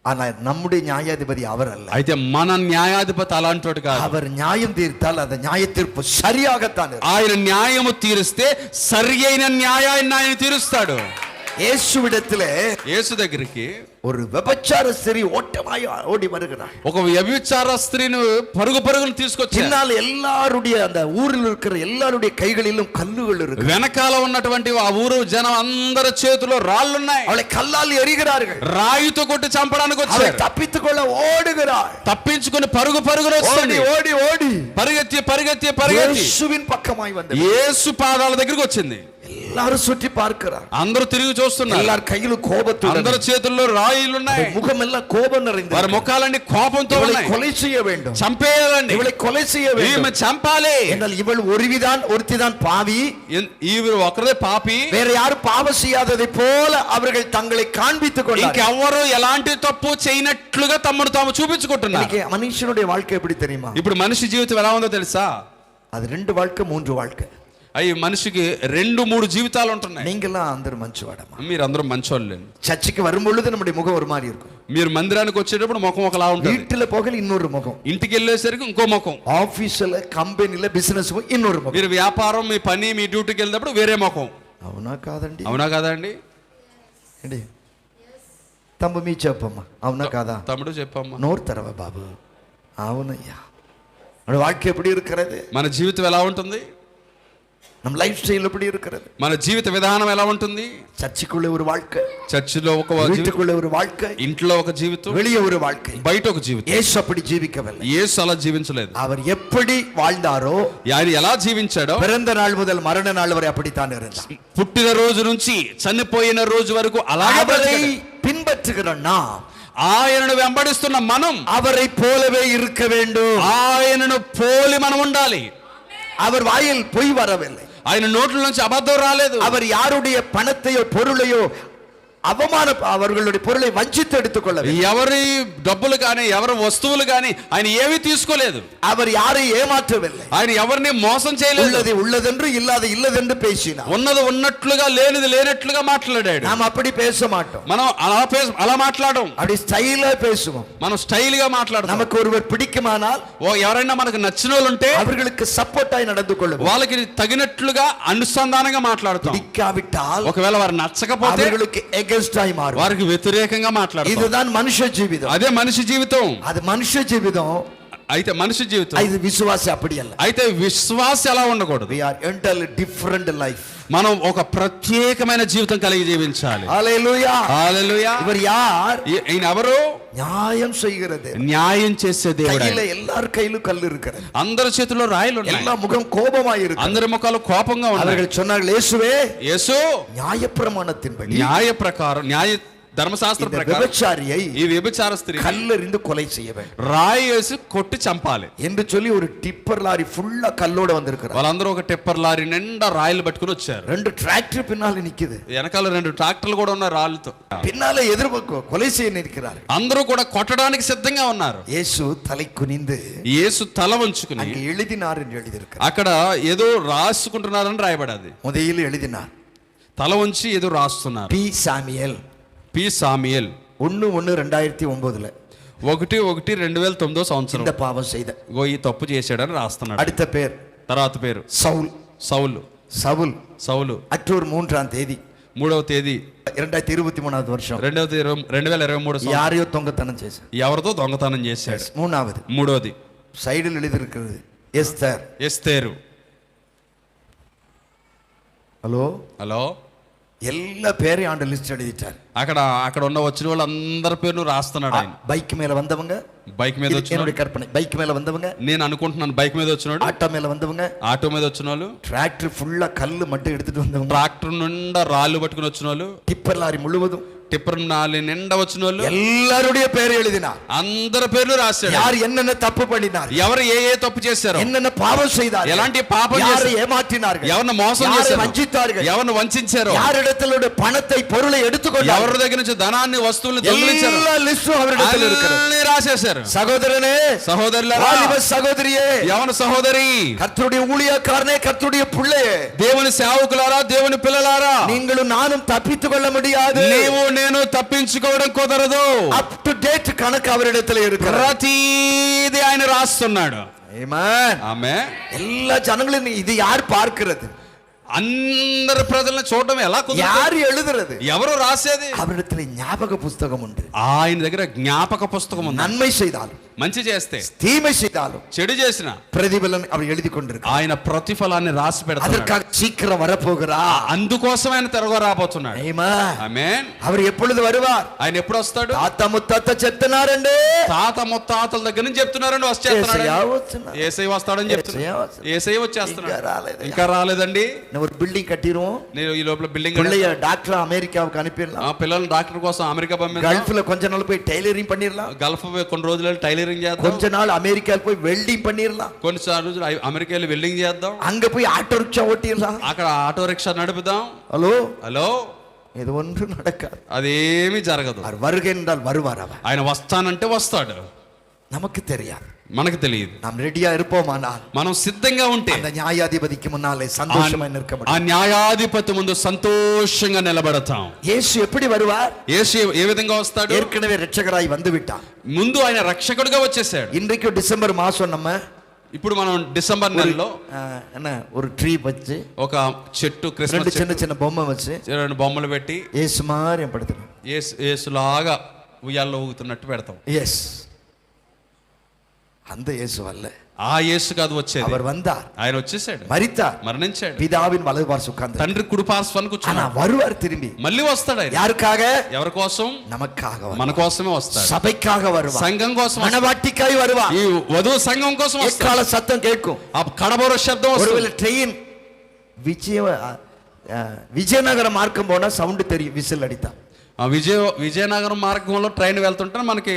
ஆனா நம்முடைய நியாயாதிபதி அவர் அல்ல. అయితే మన న్యాయాధిపతి అలాంటి కాదు. அவர் நியாயம் தீர்த்தால் அந்த நியாய தீர்ப்பு சரியாகத்தான் இருக்கும். ఆయన న్యాయము తీరిస్తే సరి అయిన న్యాయాన్ని ఆయన తీరుస్తాడు. இயேசுவிடத்திலே యేసు దగ్గరికి ஒரு விபச்சார ஸ்திரீ ஓட்டமாய் ஓடி வருகிறாள். ఒక వ్యభిచార స్త్రీని పరుగు పరుగును తీసుకొచ్చి, பின்னால் எல்லாருடைய அந்த ஊரில் இருக்கிற எல்லாருடைய கைகளிலும் கல்லுகள் இருக்கு. వెనకాల ఉన్నటువంటి ఆ ఊరు జనం అందరి చేతిలో రాళ్ళున్నాయి. அவளை கல்லால் எறிகிறார்கள். రాయితో కొట్టి చంపడానికి அவளை వచ్చారు. தப்பித்துக் கொள்ள ஓடுகிறாள். తప్పించుకుని పరుగు పరుగులు ஓடி వస్తుంది. ஓடி ஓடி పరిగెత్తి పరిగెత్తి పరిగెత్తి இயேசுவின் பக்கமாய் வந்து యేసు పాదాల దగ్గరికి వచ్చింది. எல்லாரும் சுற்றி பார்க்கிறார். అందరూ తిరిగి చూస్తున్నారు. எல்லார் கையிலும் கோபத்துடன், అందరి చేతుల్లో రాయిలున్నాయి. முகம் எல்லாம் கோபம் நிறைந்தது. వారి ముఖాలన్నీ కోపంతో இவளை ఉన్నాయి. கொலை செய்ய வேண்டும், చంపేయాలండి, இவளை கொலை செய்ய வேண்டும். ఈమె చంపాలి. என்றால் இவள் ஒருத்திதான் பாவி, ఈవిడ ఒకరే పాపి, வேற யாரும் பாவம் செய்யாததை போல அவர்கள் தங்களை காண்பித்துக் கொண்டார்கள். ఇంకెవ్వరు ఎలాంటి తప్పు చేయనట్లుగా తమను తాము చూపించుకుంటున్నారు. இன்னைக்கு மனுஷனுடைய வாழ்க்கை எப்படி தெரியுமா? ఇప్పుడు మనిషి జీవితం ఎలా ఉందో తెలుసా? அது 2 வாழ்க்கை 3 வாழ்க்கை. అయ్యి మనిషికి 2-3 జీవితాలు ఉంటున్నాయి. நீங்கெல்லாம் అందరూ మంచివాడమ్మా. మీరు అందరూ మంచోళ్ళే. சர்ச்சுக்கு வரும்பொழுது நம்முடைய முகம் ஒரு மாதிரி இருக்கும். మీరు మందిరానికి వచ్చేటప్పుడు ముఖం ఒకలా ఉంటుంది. வீட்டுல போகல இன்னொரு முகம், ఇంటికి వెళ్ళేసరికి ఇంకో ముఖం, ఆఫీసుల కంపెనీల బిజినెస్ இன்னொரு ముఖం. మీరు వ్యాపారం, మీ పని, మీ డ్యూటీకి వెళ్ళినప్పుడు వేరే ముఖం. అవునా కాదండి? అవునా కాదండి? ఏంటి తమ్ము మీ చెప్పమ్మా, అవునా కాదా? తమ్ముడు చెప్పమ్మా. నోరు తెరవ బాబు. అవునయ్యా. మన வாழ்க்கை எப்படி இருக்கிறது? మన జీవితం ఎలా ఉంటుంది? நம்ம லைஃப் ஸ்டைல் எப்படி இருக்கிறது? మన జీవిత విధానం ఎలా ఉంటుంది? சர்ச்சுக்குள்ள ஒரு வாழ்க்கை, చర్చిలో ఒక జీవితం, வீட்டுக்குள்ள ஒரு வாழ்க்கை, ఇంట్లో ఒక జీవితం, வெளியே ஒரு வாழ்க்கை. బయట ఒక జీవితం. యేసు அப்படி ஜீவிக்கவில்லை. యేసు అలా జీవించలేదు. அவர் எப்படி வாழ்ந்தாரோ, ఆయన ఎలా జీవించాడో, பிறந்த நாள் முதல் மரண நாள் வரை அப்படித்தான் இருந்தார். పుట్టిన రోజు నుంచి చనిపోయిన రోజు వరకు అలాగే அவரை బ్రతికాడు. பின்பற்றுகிற நாம், ఆయనను వెంబడిస్తున్న మనం அவரை போலவே இருக்க வேண்டும். ఆయనను పోలి మనం ఉండాలి. அவர் வாயில் பொய் வரவில்லை. ఆయన నోట్ల నుంచి అబద్ధం రాలేదు. அவர் யாருடைய பணத்தையோ பொருளையோ அவர்களுடைய பொருளை வஞ்சித்து எடுத்துக்கொள்ளவில்லை. ఎవరి డబ్బులు కానీ ఎవరి వస్తువులు కానీ ఆయన ఏమీ తీసుకోలేదు. அவர் யாரை ஏமாற்றவில்லை. ఆయన ఎవరిని మోసం చేయలేదు. உள்ளது உள்ளதென்று இல்லாத இல்லதென்று பேசினார். ఉన్నది ఉన్నట్లుగా లేనిది లేనట్లుగా మాట్లాడాడు. நாம் அப்படி பேச மாட்டோம். మనం అలా మాట్లాడడం. அப்படி స్టైల్గా பேசுவோம். మనం స్టైల్ గా మాట్లాడతాం. நமக்கு ஒருவர் பிடிக்குமானால் ఎవరైనా మనకు నచ్చిన వాళ్ళు ఉంటే அவர்களுக்கு సపోర్టాయి நடந்து கொள்ளுவோம். వాళ్ళకి తగినట్లుగా అనుసంధానంగా మాట్లాడతాం. பிடிக்காவிட்டால் ఒకవేళ వారు నచ్చకపోతే அவர்களுக்கு எகென்ஸ்டாய் மாறுவோம். వారికి వ్యతిరేకంగా మాట్లాడతాం. இதுதான் మనుష్య జీవితం. అదే మనిషి జీవితం. அது మనుష్య జీవితం. అయితే మనిషి జీవితం, இது விசுவாசி அப்படி அல்ல. అయితే విశ్వాస ఎలా ఉండకూడదు. we are entirely different life. మనం ఒక ప్రత్యేకమైన జీవితం కలిగి జీవించాలి. హల్లెలూయా. హల్లెలూయా. இவர் யார்? ఈయన ఎవరు? న్యాయం செய்கிறது. న్యాయం చేసే దేవుడు. கையில எல்லார் கையிலும் கல் இருக்கிறது. అందరి చేతుల్లో రాయలు ఉన్నాయి. எல்லா முகம் கோபமாய் இருக்கு. అందరి ముఖాలు కోపంగా ఉన్నాయి. அவர்கள் சொன்னார்கள், இயேசுவே, యేసు நியாயப்பிரமாணத்தின்படி న్యాయ ప్రకారం, న్యాయ ధర్మశాస్త్ర ప్రకారం விபச்சாரியை ఈ వ్యభిచార స్త్రీ கல்லெறிந்து கொலை செய்ய வேண்டும் రాయి వేసి కొట్టి చంపాలి என்று சொல்லி ஒரு டிப்பர் லாரி ஃபுல்லா கல்லோட வந்திருக்கிறார். వాళ్ళందరూ ఒక టిప్పర్ లారీ నిండా రాయిలు పట్టుకుని వచ్చారు. 2 டிராக்டர் பின்னால நிக்குது. వెనకాల 2 ట్రాక్టర్లు కూడా ఉన్నాయి రాళ్ళతో. பின்னால எதிர்பக்கம் கொலை செய்ய நிற்கிறார். అందరూ కూడా కొట్టడానికి సిద్ధంగా ఉన్నారు. இயேசு தலை குனிந்து యేసు తల వంచుకుని அங்கே எழுதினார் என்று எழுதியிருக்கிறார். అక్కడ ఏదో రాసుకుంటున్నారని రాయబడింది. முதலில் எழுதினார். తల వంచి ఏదో రాస్తున్నారు. பி சாமியல் 1/1/2009 1/1/2009 సంవత్సరం இந்த பாவம் செய்த ఈ తప్పు చేశాడని రాస్తున్నాడు. அடுத்த பேர் తర్వాత పేరు சவுல். సౌలు. அக்டோபர் 3ஆம் தேதி 3వ తేదీ 2023 வருஷம் 2023 யாரையோ தொங்கத்தனம் చేశారు. ఎవరితో దొంగతనం చేశాడు. మూడోది సైడిல் எழுதியிருக்கிறது எஸ்தேர். హలో எல்லா பேரையும் ஆண்டு லிஸ்ட் எழுதிட்டார். అక్కడ ఉన్న వచ్చిన వాళ్ళందరి పేర్లు రాస్తున్నాడు ఆయన. బైక్ மேல வந்தவங்க, బైక్ మీద వచ్చిన என்னுடைய கற்பனை, బైక్ மேல வந்தவங்க, నేను అనుకుంటున్నాను బైక్ మీద వచ్చినాడు. ஆட்டோ மேல வந்தவங்க, ఆటో మీద వచ్చిన వాళ్ళు, டிராக்டர் ஃபுல்லா கல்லு மட்டும் எடுத்துட்டு வந்தவங்க, ట్రాక్టర్ నిండా రాళ్ళు పట్టుకుని వచ్చిన వాళ్ళు, டிப்பர் லாரி முழுவதும், టిప్పర్ నాలి నిండా వచ్చిన వాళ్ళు, எல்லாருடைய பேரை எழுதினார். అందరి పేర్లు రాశాడు. யார் என்னென்ன தப்பு பண்ணினார், ఎవరు ఏ తప్పు చేశారు, என்னென்ன பாவம் செய்தார், ఎలాంటి పాపం யாரை చేశారు, ஏமாற்றினார்கள், ఎవరిని మోసం చేశారు, வஞ்சித்தார்கள், ఎవరిని వంచారు, யாரிடத்திலுடைய பணத்தை பொருளை எடுத்துக்கொண்டார்கள், ఎవరి దగ్గర నుంచి ధనాన్ని వస్తువులను దొంగిలించారు, எல்லா லிஸ்டும் அவரிடத்தில் இருக்கிறது. అన్ని రాసేశారు. చేశారు. சகோதரனே, సహోదరులారా, வாலிப சகோதரியே, యవన సహోదరి, கர்த்தருடைய ஊழியக்காரனே, கர்த்தருடைய பிள்ளையே, దేవుని సేవకులారా, దేవుని పిల్లలారా, நீங்களும் நானும் தப்பித்துக் கொள்ள முடியாது. నీవు నేను తప్పించుకోవడం కుదరదు. అప్ టు డేట్ కణకు అవరిడతలే இருக்கிறது. ప్రతిదీ ఆయన రాస్తున్నాడు. ఆమేన్. ఆమేన్. எல்லா ஜனங்களும் இது யார் பார்க்கிறது? అందరు ప్రజలను చూడడం ఎలా కుదురుతుంది? யார் எழுதுறது? ఎవరు రాసేది? அவரிடத்துல ஞாபக புஸ்தகம் உண்டு. ఆయన దగ్గర జ్ఞాపక పుస్తకం ఉంది. நன்மை செய்தாலும் మంచి చేస్తే, தீமை செய்தாலும் చెడు చేసిన பிரதிபலன் அவர் எழுதி கொண்டிருக்கிறார். ఆయన ప్రతిఫలాన్ని రాసి పెడతాడు. அதற்காக சீக்கிரம் வரப்போகிறார். అందుకోసం ఆయన త్వరగా రాబోతున్నాడు. ఆమేన్. ఆమేన్. அவர் எப்பொழுது வருவார்? ఆయన ఎప్పుడు వస్తాడు? తాత ముత్తాత చెప్తున్నారండి. తాత ముత్తాతల దగ్గర నుంచి చెప్తున్నారండి వచ్చేస్తున్నాడు. యేసయ్య వస్తాడని చెప్తున్నారు. యేసయ్య వచ్చేస్తున్నాడు. ఇంకా రాలేదండి. ஒரு బిల్డింగ్ కట్టిరుவோம். నేను ఈ లోపల బిల్డింగ్ பிள்ளைய டாக்டர் అమెరికాకు అనిపిరலாம். పిల్లలు డాక్టర్ కోసం అమెరికా పంపిస్తాం. గల్ఫ్లో కొంచె నాள் పోయి టైలరింగ్ பண்ணிரலாம். గల్ఫ్ కొన్ని రోజులు టైలరింగ్ చేద్దాం. కొంచె నాள் అమెరికాకు పోయి వెల్డింగ్ பண்ணிரலாம். కొన్ని రోజులు అమెరికాలో వెల్డింగ్ చేద్దాం. அங்க போய் ఆటో రిక్షా ఓటిరலாம். అక్కడ ఆటో రిక్షా నడుపుదాం. హలో హలో, இது ஒன்றும் நடக்காது. అదేమీ జరగదు. அவர் வருகை என்றால் வருவார். அவர் ఆయన వస్తానంటే వస్తాడు. நமக்கு தெரியாது, మనకు తెలియదు. நாம் ரெடியா இருப்போமானால் మనం సిద్ధంగా ఉంటే அந்த న్యాయాధిపతికి మున్నాలే సంతోషమై నిలక ఆ న్యాయాధిపతి ముందు సంతోషంగా నిలబడతాం. యేసు எப்படி வருவார்? యేసు ఏ విధంగా వస్తాడు? ஏற்கனவே రక్షகராய் வந்து விட்டார். ముందు ఆయన రక్షకుడిగా వచ్చేసాడు. இன்றைக்கு டிசம்பர் மாசம் நம்ம ఇప్పుడు మనం డిసెంబర్ నెలలో என்ன ஒரு ட்ரீ வச்சு ఒక చెట్టు, ரெண்டு క్రిస్మస్ சின்ன சின்ன பொம்மை வச்சு రెండు బొమ్మలు పెట్టి యేసు மாதிரி పడుతున్నాం. యేసులాగా ఉయ్యాల్లో ఊగుతున్నట్టు పెడతాం. எஸ், அந்த இயேசு அல்ல, ఆ యేసు కాదు వచ్చేది. அவர் வந்தார், ఆయన వచ్చేసాడు, மரித்தார், మరణించాడు, பிதாவின் வலது பார்சு உட்கார்ந்தார். తండ్రి కుడి పార్శ్వానికి ஆனா కూర్చున్నాడు. வருவார் திரும்பி. మళ్ళీ వస్తాడు. ఆయన யாருக்காக? ఎవరి కోసం? நமக்காக మన வருவார். కోసమే వస్తాడు. சபைக்காக வருவார். సంఘం కోసం వస్తాడు. மணவாட்டிக்காய் வருவார். ఈ వధువు సంఘం కోసం వస్తాడు. எக்கால சத்தம் கேட்கும். ఆ కడబోర శబ్దం ஒருவேளை వస్తుంది. ட்ரெயின் విజయనగరం మార్గం పోనా సౌండ్ தெரியும், విసిల్ అడితా. విజయనగరం మార్గంలో ట్రైన్ వెళ్తుంటే మనకి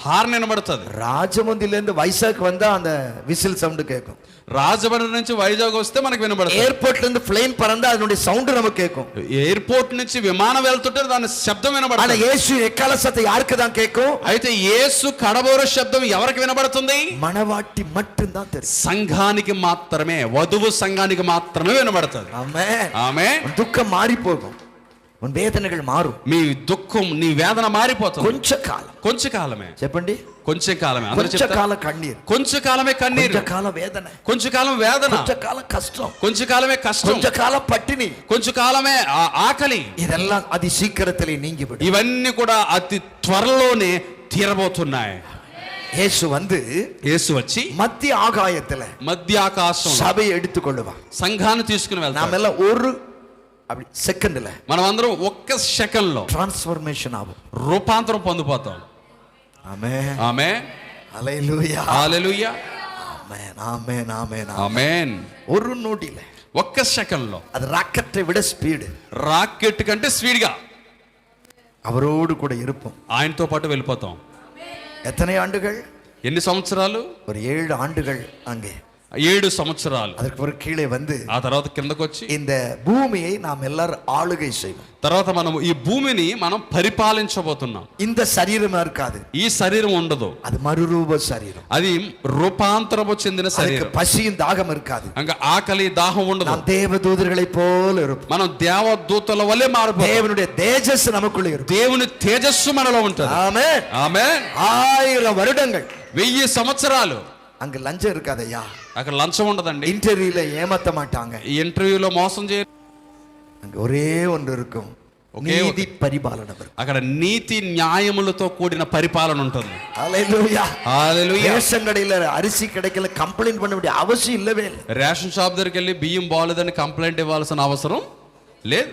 హార్న్ వినబడుతుంది. రాజమండ్రిలో వైజాగ్ வந்தா அந்த விசில் சவுண்ட் கேட்கும். రాజమండ్రి నుంచి వైజాగ్ వస్తే మనకి వినబడుతుంది. ఎయిర్పోర్ట్ல இருந்து ప్లేన్ பறந்தா அதனுடைய சவுண்ட் நமக்கு கேட்கும். ఎయిర్పోర్ట్ నుంచి విమానం వెళ్తుంటే దాని శబ్దం ஆனா వినబడుతుంది. యేసు ఎక్కాల సత్త யாருக்கு தான் கேட்கும்? అయితే యేసు కడబోర శబ్దం ఎవరికి వినబడుతుంది? மணவாட்டி மட்டும் தான் தெரியும். సంఘానికి మాత్రమే, వధువు సంఘానికి మాత్రమే వినబడుతుంది. ஆமென். ఆమేన్. துக்கம் மாறி போகும், உன் வேதனைகள் మారు. మీ దుఃఖం, నీ వేదన మారిపోతుంది. కొంచెం కాలమే. చెప్పండి, కొంచెం కాలమే. కొంచెం కాలం కన్నీరు, కొంచెం కాలమే కన్నీరు, కొంచెం కాలం వేదన, కొంచెం కాలం వేదన, కొంచెం కాలం కష్టం, కొంచెం కాలమే కష్టం, కొంచెం కాలం పట్టిని, కొంచెం కాలమే ఆకలి. ఇదెல்லாம் అతి శీఘ్రతలే నీంగిబడి. ఇవన్నీ కూడా అతి త్వరలోనే తీరబోతున్నాయి. యేసు வந்து యేసు వచ్చి మధ్య ఆకాయத்துல మధ్య ఆకాశం సభயை எடுத்துக்கொள்ளுவா. సంఘాన్ని తీసుకుని వెళ్తాం. நாமெல்லாம் ஒரு அப்படி செகண்ட்ல మనం అందరం ఒక్క సెకండ్ లో ట్రాన్స్ఫర్మేషన్ ఆవు, రూపాంతరం పొందిపోతాం. ఆమేన్. ఆమేన్. హల్లెలూయా. హల్లెలూయా. ఆమేన్. ఆమేన్. ఆమేన్. ఆమేన్. ஒரு நொடியில, ఒక్క సెకండ్ లో, அது ராக்கெட்டை விட ஸ்பீடு. రాకెట్ కంటే స్పీడ్ గా அவரோடு கூட இருப்போம். ఆయనతో పాటు వెళ్ళిపోతాం. எத்தனை ஆண்டுகள்? ఎన్ని సంవత్సరాలు? ஒரு 7 ஆண்டுகள் அங்கே. 7 సంవత్సరాలు. அதற்கு ஒரு கீழே வந்து ఆ తర్వాత కిందకు వచ్చి இந்த பூமியை நாம் எல்லாரும் ఆளுகை செய்வோம். తర్వాత మనం ఈ భూమిని మనం పరిపాలించబోతున్నాం. இந்த சரீரம் இருக்காது, ఈ శరీరం ఉండదు, அது మరురూప శరీరం. అది రూపాంతరము చెందిన அதுக்கு శరీరం. பசியும் தாகம் இருக்காது. ఇంకా ఆకలి దాహం ఉండదు. நாம் தேவதூதர்களை போல இருப்போம். మనం దేవదూతల వలె మారిపోతాం. தேவனுடைய தேஜஸ் நமக்குள்ள இருக்கும். దేవుని తేజస్సు మనలో ఉంటుంది. ஆமென். ఆమేన్. 1000 வருடங்கள் 1000 సంవత్సరాలు அங்க லஞ்சம் இருக்காதய்யா. అక్కడ లంచం ఉండదండి. ఇంటర్వ్యూல ఏమత్త మాటాంగ. ఈ ఇంటర్వ్యూలో మోసం చేయ, அங்க ஒரே ஒன்று இருக்கும், ఒకే నీతి పరిపాలన. అక్కడ నీతి న్యాయములతో కూడిన పరిపాలన ఉంటుంది. హల్లెలూయా. హల్లెలూయా. రేషన్ కடையில అరిసి கிடைக்கல కంప్లైంట్ பண்ண வேண்டிய அவசியம் இல்லவே இல்லை. రేషన్ షాప్ దగ్గరికి వెళ్ళి బియ్యం బాగలేదని కంప్లైంట్ ఇవ్వాల్సిన అవసరం లేదు.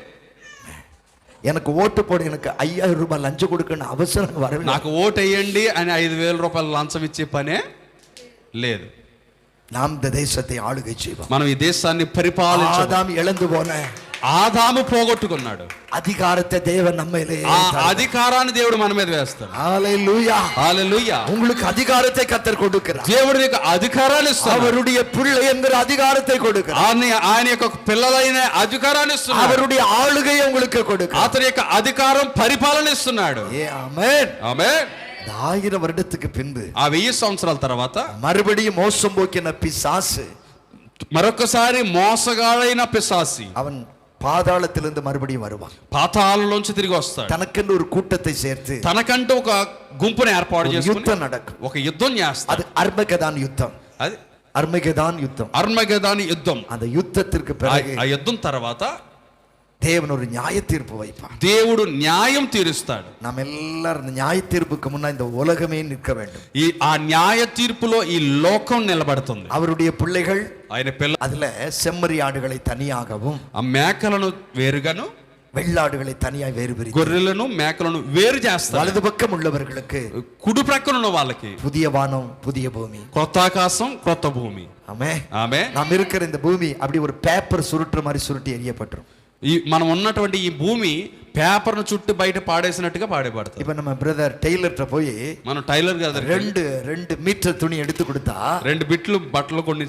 எனக்கு ఓటు పోడు, எனக்கு 5000 రూపాయలు లంచం கொடுக்கணும் అవసరం வரவே. నాకు ఓటు వేయండి అని 5000 రూపాయలు లంచం ఇచ్చే పనే లేదు. நாம் இந்த தேசத்தை ஆளுகை செய்வோம். మనం ఈ దేశాన్ని పరిపాలించాలి. ஆதாம் இழந்து போன ఆదాము పోగొట్టుకున్నాడు. அதிகாரத்தை தேவன் நம்மையிலே ఆ అధికారాన్ని దేవుడు మన మీద వేస్తాడు. ஹல்லேலூயா. హల్లెలూయా. உங்களுக்கு அதிகாரத்தை கர்த்தர் கொடுக்கிறார். దేవుడు నీకు అధికారాన్ని ఇస్తాడు. அவருடைய பிள்ளை என்கிற அதிகாரத்தை கொடுக்கிறார். ఆయన యొక్క పిల్లలైన అధికారాన్ని ఇస్తున్నాడు. அவருடைய ఆளுகையை உங்களுக்கு கொடுக்கிறார். అతని యొక్క అధికారం, పరిపాలన ఇస్తున్నాడు. ఆమేన్. ఆమేన్. இந்த 1000 வருடத்துக்கு பின்பு ఆ 1000 సంవత్సరాల తర్వాత மறுபடியும் மோசம் போக்கின பிசாசு మరొకసారి మోసగాడైన పిశాసి அவன் பாதாளத்திலிருந்து மறுபடியும் வருவான். పాతాళంలోంచి తిరిగి వస్తాడు. தனக்கென்று ஒரு கூட்டத்தை சேர்த்து తనకంటూ ఒక గుంపుని ఏర్పాటు చేసుకొని யுத்தம் நடக்கும். ఒక యుద్ధం చేస్తాడు. அது அர்மகெதான் யுத்தம். అది அர்மகெதான் யுத்தம். అర్మగెదాని యుద్ధం. அந்த யுத்தத்திற்கு பிறகு ఆ యుద్ధం తర్వాత தேவன் ஒரு நியாய தீர்ப்பு வைப்பார். దేవుడు న్యాయం తీరుస్తాడు. நாம் எல்லாரும் நியாய தீர்ப்புக்கு முன்னா இந்த உலகமே நிற்க வேண்டும். ఆ న్యాయ తీర్పులో ఈ లోకం నిలబడుతుంది. அவருடைய பிள்ளைகள் ఆయన పిల్ల அதுல செம்மறி ஆடுகளை தனியாகவும் ఆ మేకలను వేరుగాను வெள்ளாடுகளை தனியாக வேறு பிரித்து గొర్రెలను మేకలను వేరు చేస్తారు. வலது பக்கம் உள்ளவர்களுக்கு కుడి ప్రక్కన ఉన్న వాళ్ళకి புதிய வானம் புதிய பூமி, కొత్త ఆకాశం కొత్త భూమి. ఆమె நாம் இருக்கிற இந்த பூமி அப்படி ஒரு பேப்பர் சுருட்டுற மாதிரி சுருட்டி எரியப்பட்டுரும். మనం ఉన్నటువంటి ఈ భూమి పేపర్ను చుట్టూ బయట పాడేసినట్టుగా పాడేపడుతుంది. இப்ப நம்ம பிரதர் டெய்லர்ட்ட போய் మనం టైలర్ గారి ரெண்டு மீட்டர் துணி எடுத்து கொடுத்தா 2 బిట్లు బట్టలు కొన్ని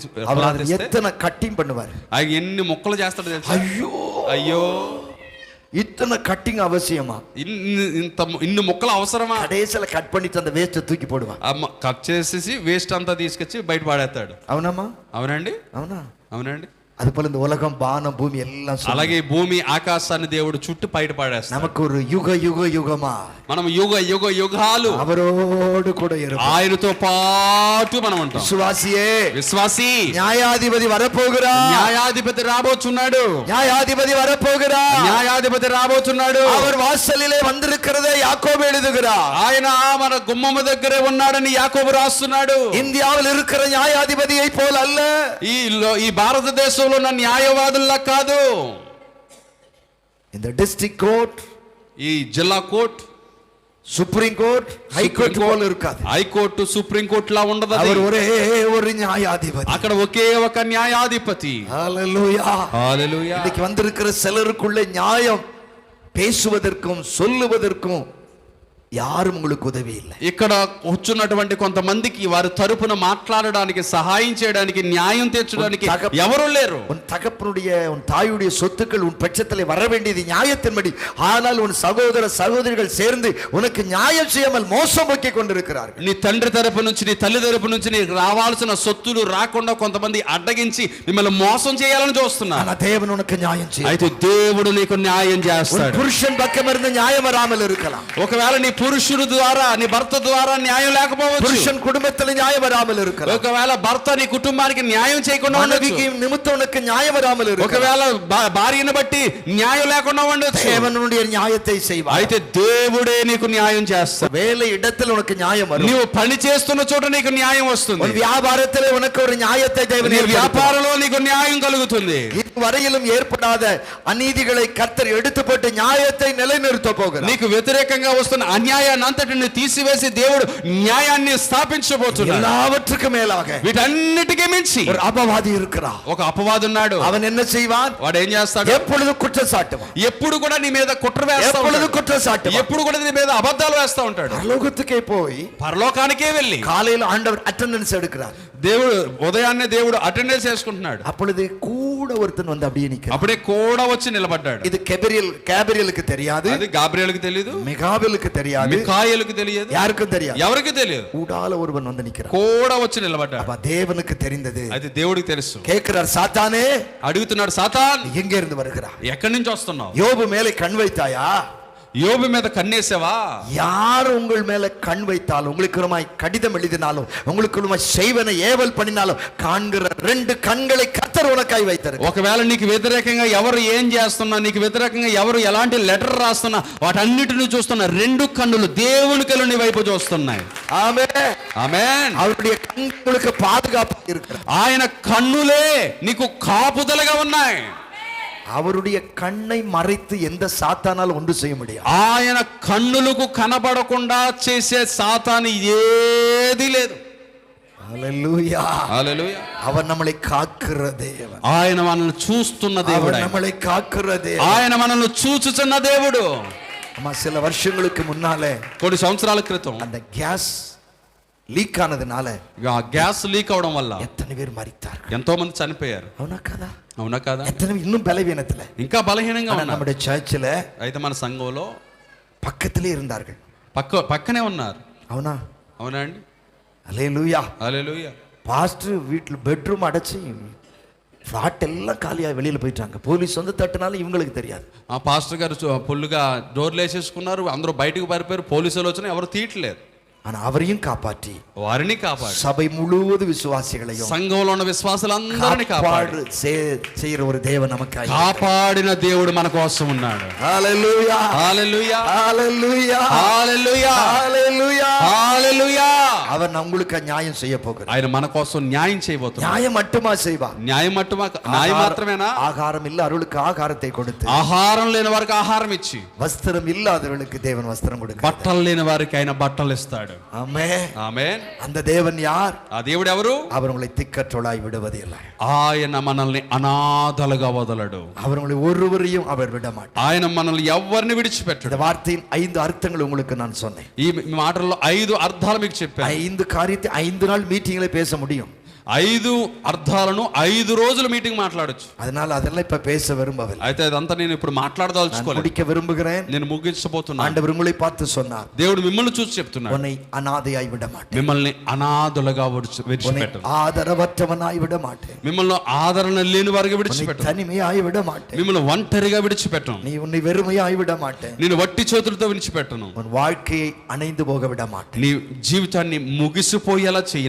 எத்தனை கட்டிங் பண்ணுவார். ఎన్ని ముక్కలు చేస్తాడో తెలుసా? ஐயோ అయ్యో இத்தனை கட்டிங் அவசியமா? ఇన్ని ముక్కలు అవసరమా? கடைசில கட் பண்ணிட்டு அந்த வேஸ்ட் தூக்கி போடுவான். కట్ చేసేసి వేస్ట్ అంతా తీసుకొచ్చి బయట పాడేస్తాడు. అవునమ్మా? అవునండి, అవునా? అవునండి. அது போல இந்த உலகம் வானம் பூமி எல்லாம் అలాగే భూమి ఆకాశాన్ని దేవుడు చుట్టూ బయట పాడేస్తాడు. நமக்கு ஒரு யுக யுக யுகமா మనం యుగ యుగ యుగాలు அவரோடு கூட இருப்போம். ఆయనతో పాటు మనం ఉంటాం. விசுவாசியே, విశ్వాసి, న్యాయాధిపతి வரப்போகிறார். న్యాయాధిపతి రాబోతున్నాడు. న్యాయాధిపతి வரப்போகிறார். న్యాయాధిపతి రాబోతున్నాడు. அவர் వాசలిலே வந்திருக்கிறதை యాకోబు எழுதுகிறார். ఆయన మన గుమ్మము దగ్గరే ఉన్నాడని యాకోబు రాస్తున్నాడు. இந்தியாவில் இருக்கிற న్యాయాధిపதியை போல அல்ல, ఈ భారతదేశంలో ఉన్న న్యాయవాదుల్లా కాదు. இந்த டிஸ்ட்ரிக்ட் கோர்ட், ఈ జిల్లా కోర్ట్, சுப்ரீம் கோர்ட், ஹைகோர்ட் போல இருக்காது. హైకోర్టు, సుప్రీం కోర్టు లా ఉండదు. அவர் ஒரே ஒரு న్యాయాధిపతి. అక్కడ ఒకే ఒక న్యాయాధిపతి. ஹalleluya, హల్లెలూయా. இன்னைக்கு வந்திருக்கிற சிலருக்குள்ள நியாயம் பேசுவதற்கும் சொல்லுவதற்கும் யாரும் உங்களுக்கு உதவி இல்லை. ఇక్కడ కూర్చున్నటువంటి కొంతమందికి వారి తరపున మాట్లాడడానికి, సహాయం చేయడానికి, న్యాయం తీర్చడానికి ఎవరు లేరు. உன் தகப்பனுடைய உன் தாயுடைய சொத்துக்கள் உன் பட்சத்திலே வர வேண்டியது நியாயத்தின்படி. ஆனால் உன் சகோதர சகோதரிகள் சேர்ந்து உனக்கு நியாயம் செய்யாமல் மோசம் போக்கிக் கொண்டிருக்கிறார்கள். నీ తండ్రి తరపు నుంచి, నీ తల్లి తరపు నుంచి నీకు రావాల్సిన సొత్తులు రాకుండా కొంతమంది అడ్డగించి మిమ్మల్ని మోసం చేయాలని చూస్తున్నారు. ஆனா தேவன் உனக்கு நியாயம் செய்வார். అయితే దేవుడు నీకు న్యాయం చేస్తాడు. புருஷன் பக்கம் இருந்து நியாயம் வராமல் இருக்கலாம். ఒకవేళ నీ పురుషుడు ద్వారా, నీ భర్త ద్వారా న్యాయం లేకపోవచ్చు. புருஷன் குடும்பத்தில் நியாயம் வராமல் இருக்கலாம். ఒకవేళ భర్త నీ కుటుంబానికి న్యాయం చేయకుండా ఉండొచ్చు. நிமித்தம் உனக்கு நியாயம் வராமல் இருக்கலாம். ఒకవేళ భార్యను బట్టి న్యాయం లేకుండా ఉండొచ్చు. தேவனுடைய நியாயத்தை செய்வார். అయితే దేవుడే నీకు న్యాయం చేస్తాడు. வேலை இடத்தில் உனக்கு நியாயம் வரும். నీవు పని చేస్తున్న చోట నీకు న్యాయం వస్తుంది. உன் வியாபாரத்திலே உனக்கு ஒரு நியாயத்தை தேவன் నీ వ్యాపారంలో నీకు న్యాయం కలుగుతుంది. இதுவரையிலும் ஏற்படாத அநீதிகளை கர்த்தர் எடுத்து போட்டு நியாயத்தை நிலைநிறுத்த போகிறார். నీకు వ్యతిరేకంగా వస్తున్న అన్యాయాన్ని అంతటిని తీసివేసి దేవుడు న్యాయాన్ని స్థాపించబోతున్నాడు. எல்லாவற்றுக்கும் மேலாக వీటన్నిటికీ మించి ஒரு అపవాది இருக்கிறான். ఒక అపవాది ఉన్నాడు. அவன் என்ன செய்வான்? వాడు ఏం చేస్తాడు? எப்பொழுது குற்றம் சாட்டுவான். ఎప్పుడు కూడా నీ మీద కుట్ర వేస్తా எப்பொழுது ఉంటాడు. குற்றம் சாட்டுவான். ఎప్పుడు కూడా నీ మీద అబద్ధాలు వేస్తా ఉంటాడు. பரலோகத்துக்கே போய் పరలోకానికే వెళ్ళి காலையில் ஆண்டவர் அட்டெண்டன்ஸ் எடுக்கிறார். దేవుడు ఉదయాన్నే దేవుడు అటెండెన్స్ చేసుకుంటున్నాడు. அப்பொழுது கூட ஒருத்தன் வந்து அப்படியே நிக்கிறான். అప్పుడే కూడా వచ్చి నిలబడ్డాడు. இது கேபிரியலுக்கு தெரியாது, అది గాబ్రియలుకు తెలియదు, మికాయేలుకు తెలియదు, మికాయేలుకు తెలియదు, யாருக்கும் தெரியாது, ఎవరికి తెలియదు. கூடால ஒருவன் வந்து நிக்கிறான். కూడా వచ్చి నిలబడ్డాడు. அப்ப தேவனுக்கு தெரிந்தது. అది దేవుడికి తెలుసు. கேட்கிறார், சாத்தானே, అడుగుతున్నాడు, సాతాన్ எங்க இருந்து வருகிறாய்? ఎక్కడి నుంచి వస్తున్నావు? யோபு மேலே கண் வைத்தாயா? யோபு మీద కన్నేసావా? யார் உங்கள் மேல கண் வைத்தாலும், உங்களுக்கு கடிதம் எழுதினாலும், உங்களுக்கு செய்வனை ஏவல் பண்ணினாலும் காண்கிற 2 கண்களை கர்த்தர் உனக்காய் வைத்தார். ఒకవేళ నీకు వ్యతిరేకంగా ఎవరు ఏం చేస్తున్నా, నీకు వ్యతిరేకంగా ఎవరు ఎలాంటి లెటర్ రాస్తున్నా, వాటన్నిటిని చూస్తున్న 2 కన్నులు దేవునికలు నీ వైపు చూస్తున్నాయి. ఆమేన్, ఆమేన్. அவருடைய கண்களுக்கு பாதுகாப்பு இருக்கிறது. ఆయన కన్నులే నీకు కాపుదలగా ఉన్నాయి. அவருடைய கண்ணை மறைத்து எந்த சாத்தானாலும் ஒன்று செய்ய முடியாது. ఆయన కన్నులకు కనబడకుండా చేసే సాతాను ఏది లేదు. హల్లెలూయా, హల్లెలూయా. அவர் நம்மளை காக்கிற தேவன். ఆయన మనల్ని చూస్తున్న దేవుడు. அவர் நம்மளை காக்கிற தேவன். ఆయన మనల్ని చూచుచున్న దేవుడు. அம்மா, சில வருஷங்களுக்கு முன்னாலே, కొన్ని సంవత్సరాల క్రితం அந்த గ్యాస్ లీక్ ఆనదనాల, గ్యాస్ లీక్ అవడం వల్ల எத்தனை பேர் மரித்தார்கள், ఎంతో మంది చనిపోయారు. అవునా కదా? అవునా కదా? எத்தனை இன்னும் பலவீனத்துல, ఇంకా బలహీనంగా ఉన్నారు. நம்முடைய சர்ச்சில் అయితే మన సంఘంలో பக்கத்திலே இருந்தார்கள். పక్కనే ఉన్నారు. అవునా? అవునా అండి? அல்லேலூயா. హల్లెలూయా. பாஸ்டர் வீட்டில் பெட்ரூம் அடைச்சி ஃப்ளாட் எல்லாம் காலியாக வெளியில் போயிட்டாங்க. போலீஸ் வந்து தட்டினாலும் இவங்களுக்கு தெரியாது. ఆ పాస్టర్ గారు ఫుల్గా డోర్లు వేసేసుకున్నారు, అందరూ బయటకు పారిపోయారు, పోలీసులు వచ్చినా ఎవరు తీయట్లేరు. ஆனால் அவரையும் காப்பாற்றி వారిని కాపాడు, சபை முழுவதும் விசுவாசிகளையும் సంఘంలో ఉన్న విశ్వాసులందరినీ కాపాడు செய்யற ஒரு தேவன் நமக்காக కాపాడిన దేవుడు మన కోసం ఉన్నాడు. ஹalleluya, హల్లెలూయా, ஹalleluya, హల్లెలూయా, ஹalleluya. హల్లెలూయా. அவர் உங்களுக்கு நியாயம் செய்ய போகிறார். ఆయన మన కోసం న్యాయం చేయబోతున్నాడు. நியாயம் மட்டுமா செய்வார்? న్యాయం మాత్రమేనా? ஆகாரம் இல்ல அவர்களுக்கு ஆகாரத்தை கொடுத்து, ఆహారం లేని వారికి ఆహారం ఇచ్చి, வஸ்திரம் இல்லாதவர்களுக்கு தேவன் வஸ்திரம் கொடுக்கிறார். బట్టలు లేని వారికి ఆయన బట్టలు ఇస్తాడు. ஆமென், ఆమేన్. அந்த தேவன் யார்? ఆ దేవుడు ఎవరు? அவர் உங்களை திக்கற்றோளாய் விடுவதில்லை. ఆయన మనల్ని అనాథలుగా వదలడు. அவர் உங்களை ஒருவரையும் அவர் விட மாட்டார். ఆయన మనల్ని ఎవరిని విడిచిపెట్టడు. இந்த வார்த்தையின் 5 அர்த்தங்கள் உங்களுக்கு நான் சொன்னேன். ఈ మాటల్లో 5 అర్థాలు మీకు చెప్పాను. 5 காரியத்தை 5 நாள் மீட்டிங்ல பேச முடியும். 5 అర్థాలను 5 రోజులు మీటింగ్ మాట్లాడొచ్చు. அதனால அதெல்லாம் இப்ப பேச விரும்பவில்லை. అయితే అదంతా నేను ఇప్పుడు మాట్లాడదలుచుకోలేదు. முடிக்க விரும்புகிறேன். నేను ముగించబోతున్నాను. ஆண்டவர் உங்களை பார்த்து சொன்னார், దేవుడు మిమ్మల్ని చూసి చెప్తున్నాడు, உன்னை அநாதையாய் விட மாட்டேன், మిమ్మల్ని అనాథులుగా உன்னை విడిచిపెట్టను, ஆதரவற்றவனாய் விட மாட்டேன், మిమ్మల్ని ఆదరణ లేని వారికి உன்னை విడిచిపెట్టను, தனிமையாய் விட மாட்டேன், మిమ్మల్ని ఒంటరిగా విడిచిపెట్టను, நீ உன்னை வெறுமையாய் விட மாட்டேன், నేను వట్టి చేతులతో విడిచిపెట్టను, உன் வாழ்க்கையை அணைந்து போக விட மாட்டேன். నీ జీవితాన్ని ముగిసిపోయేలా చేయను.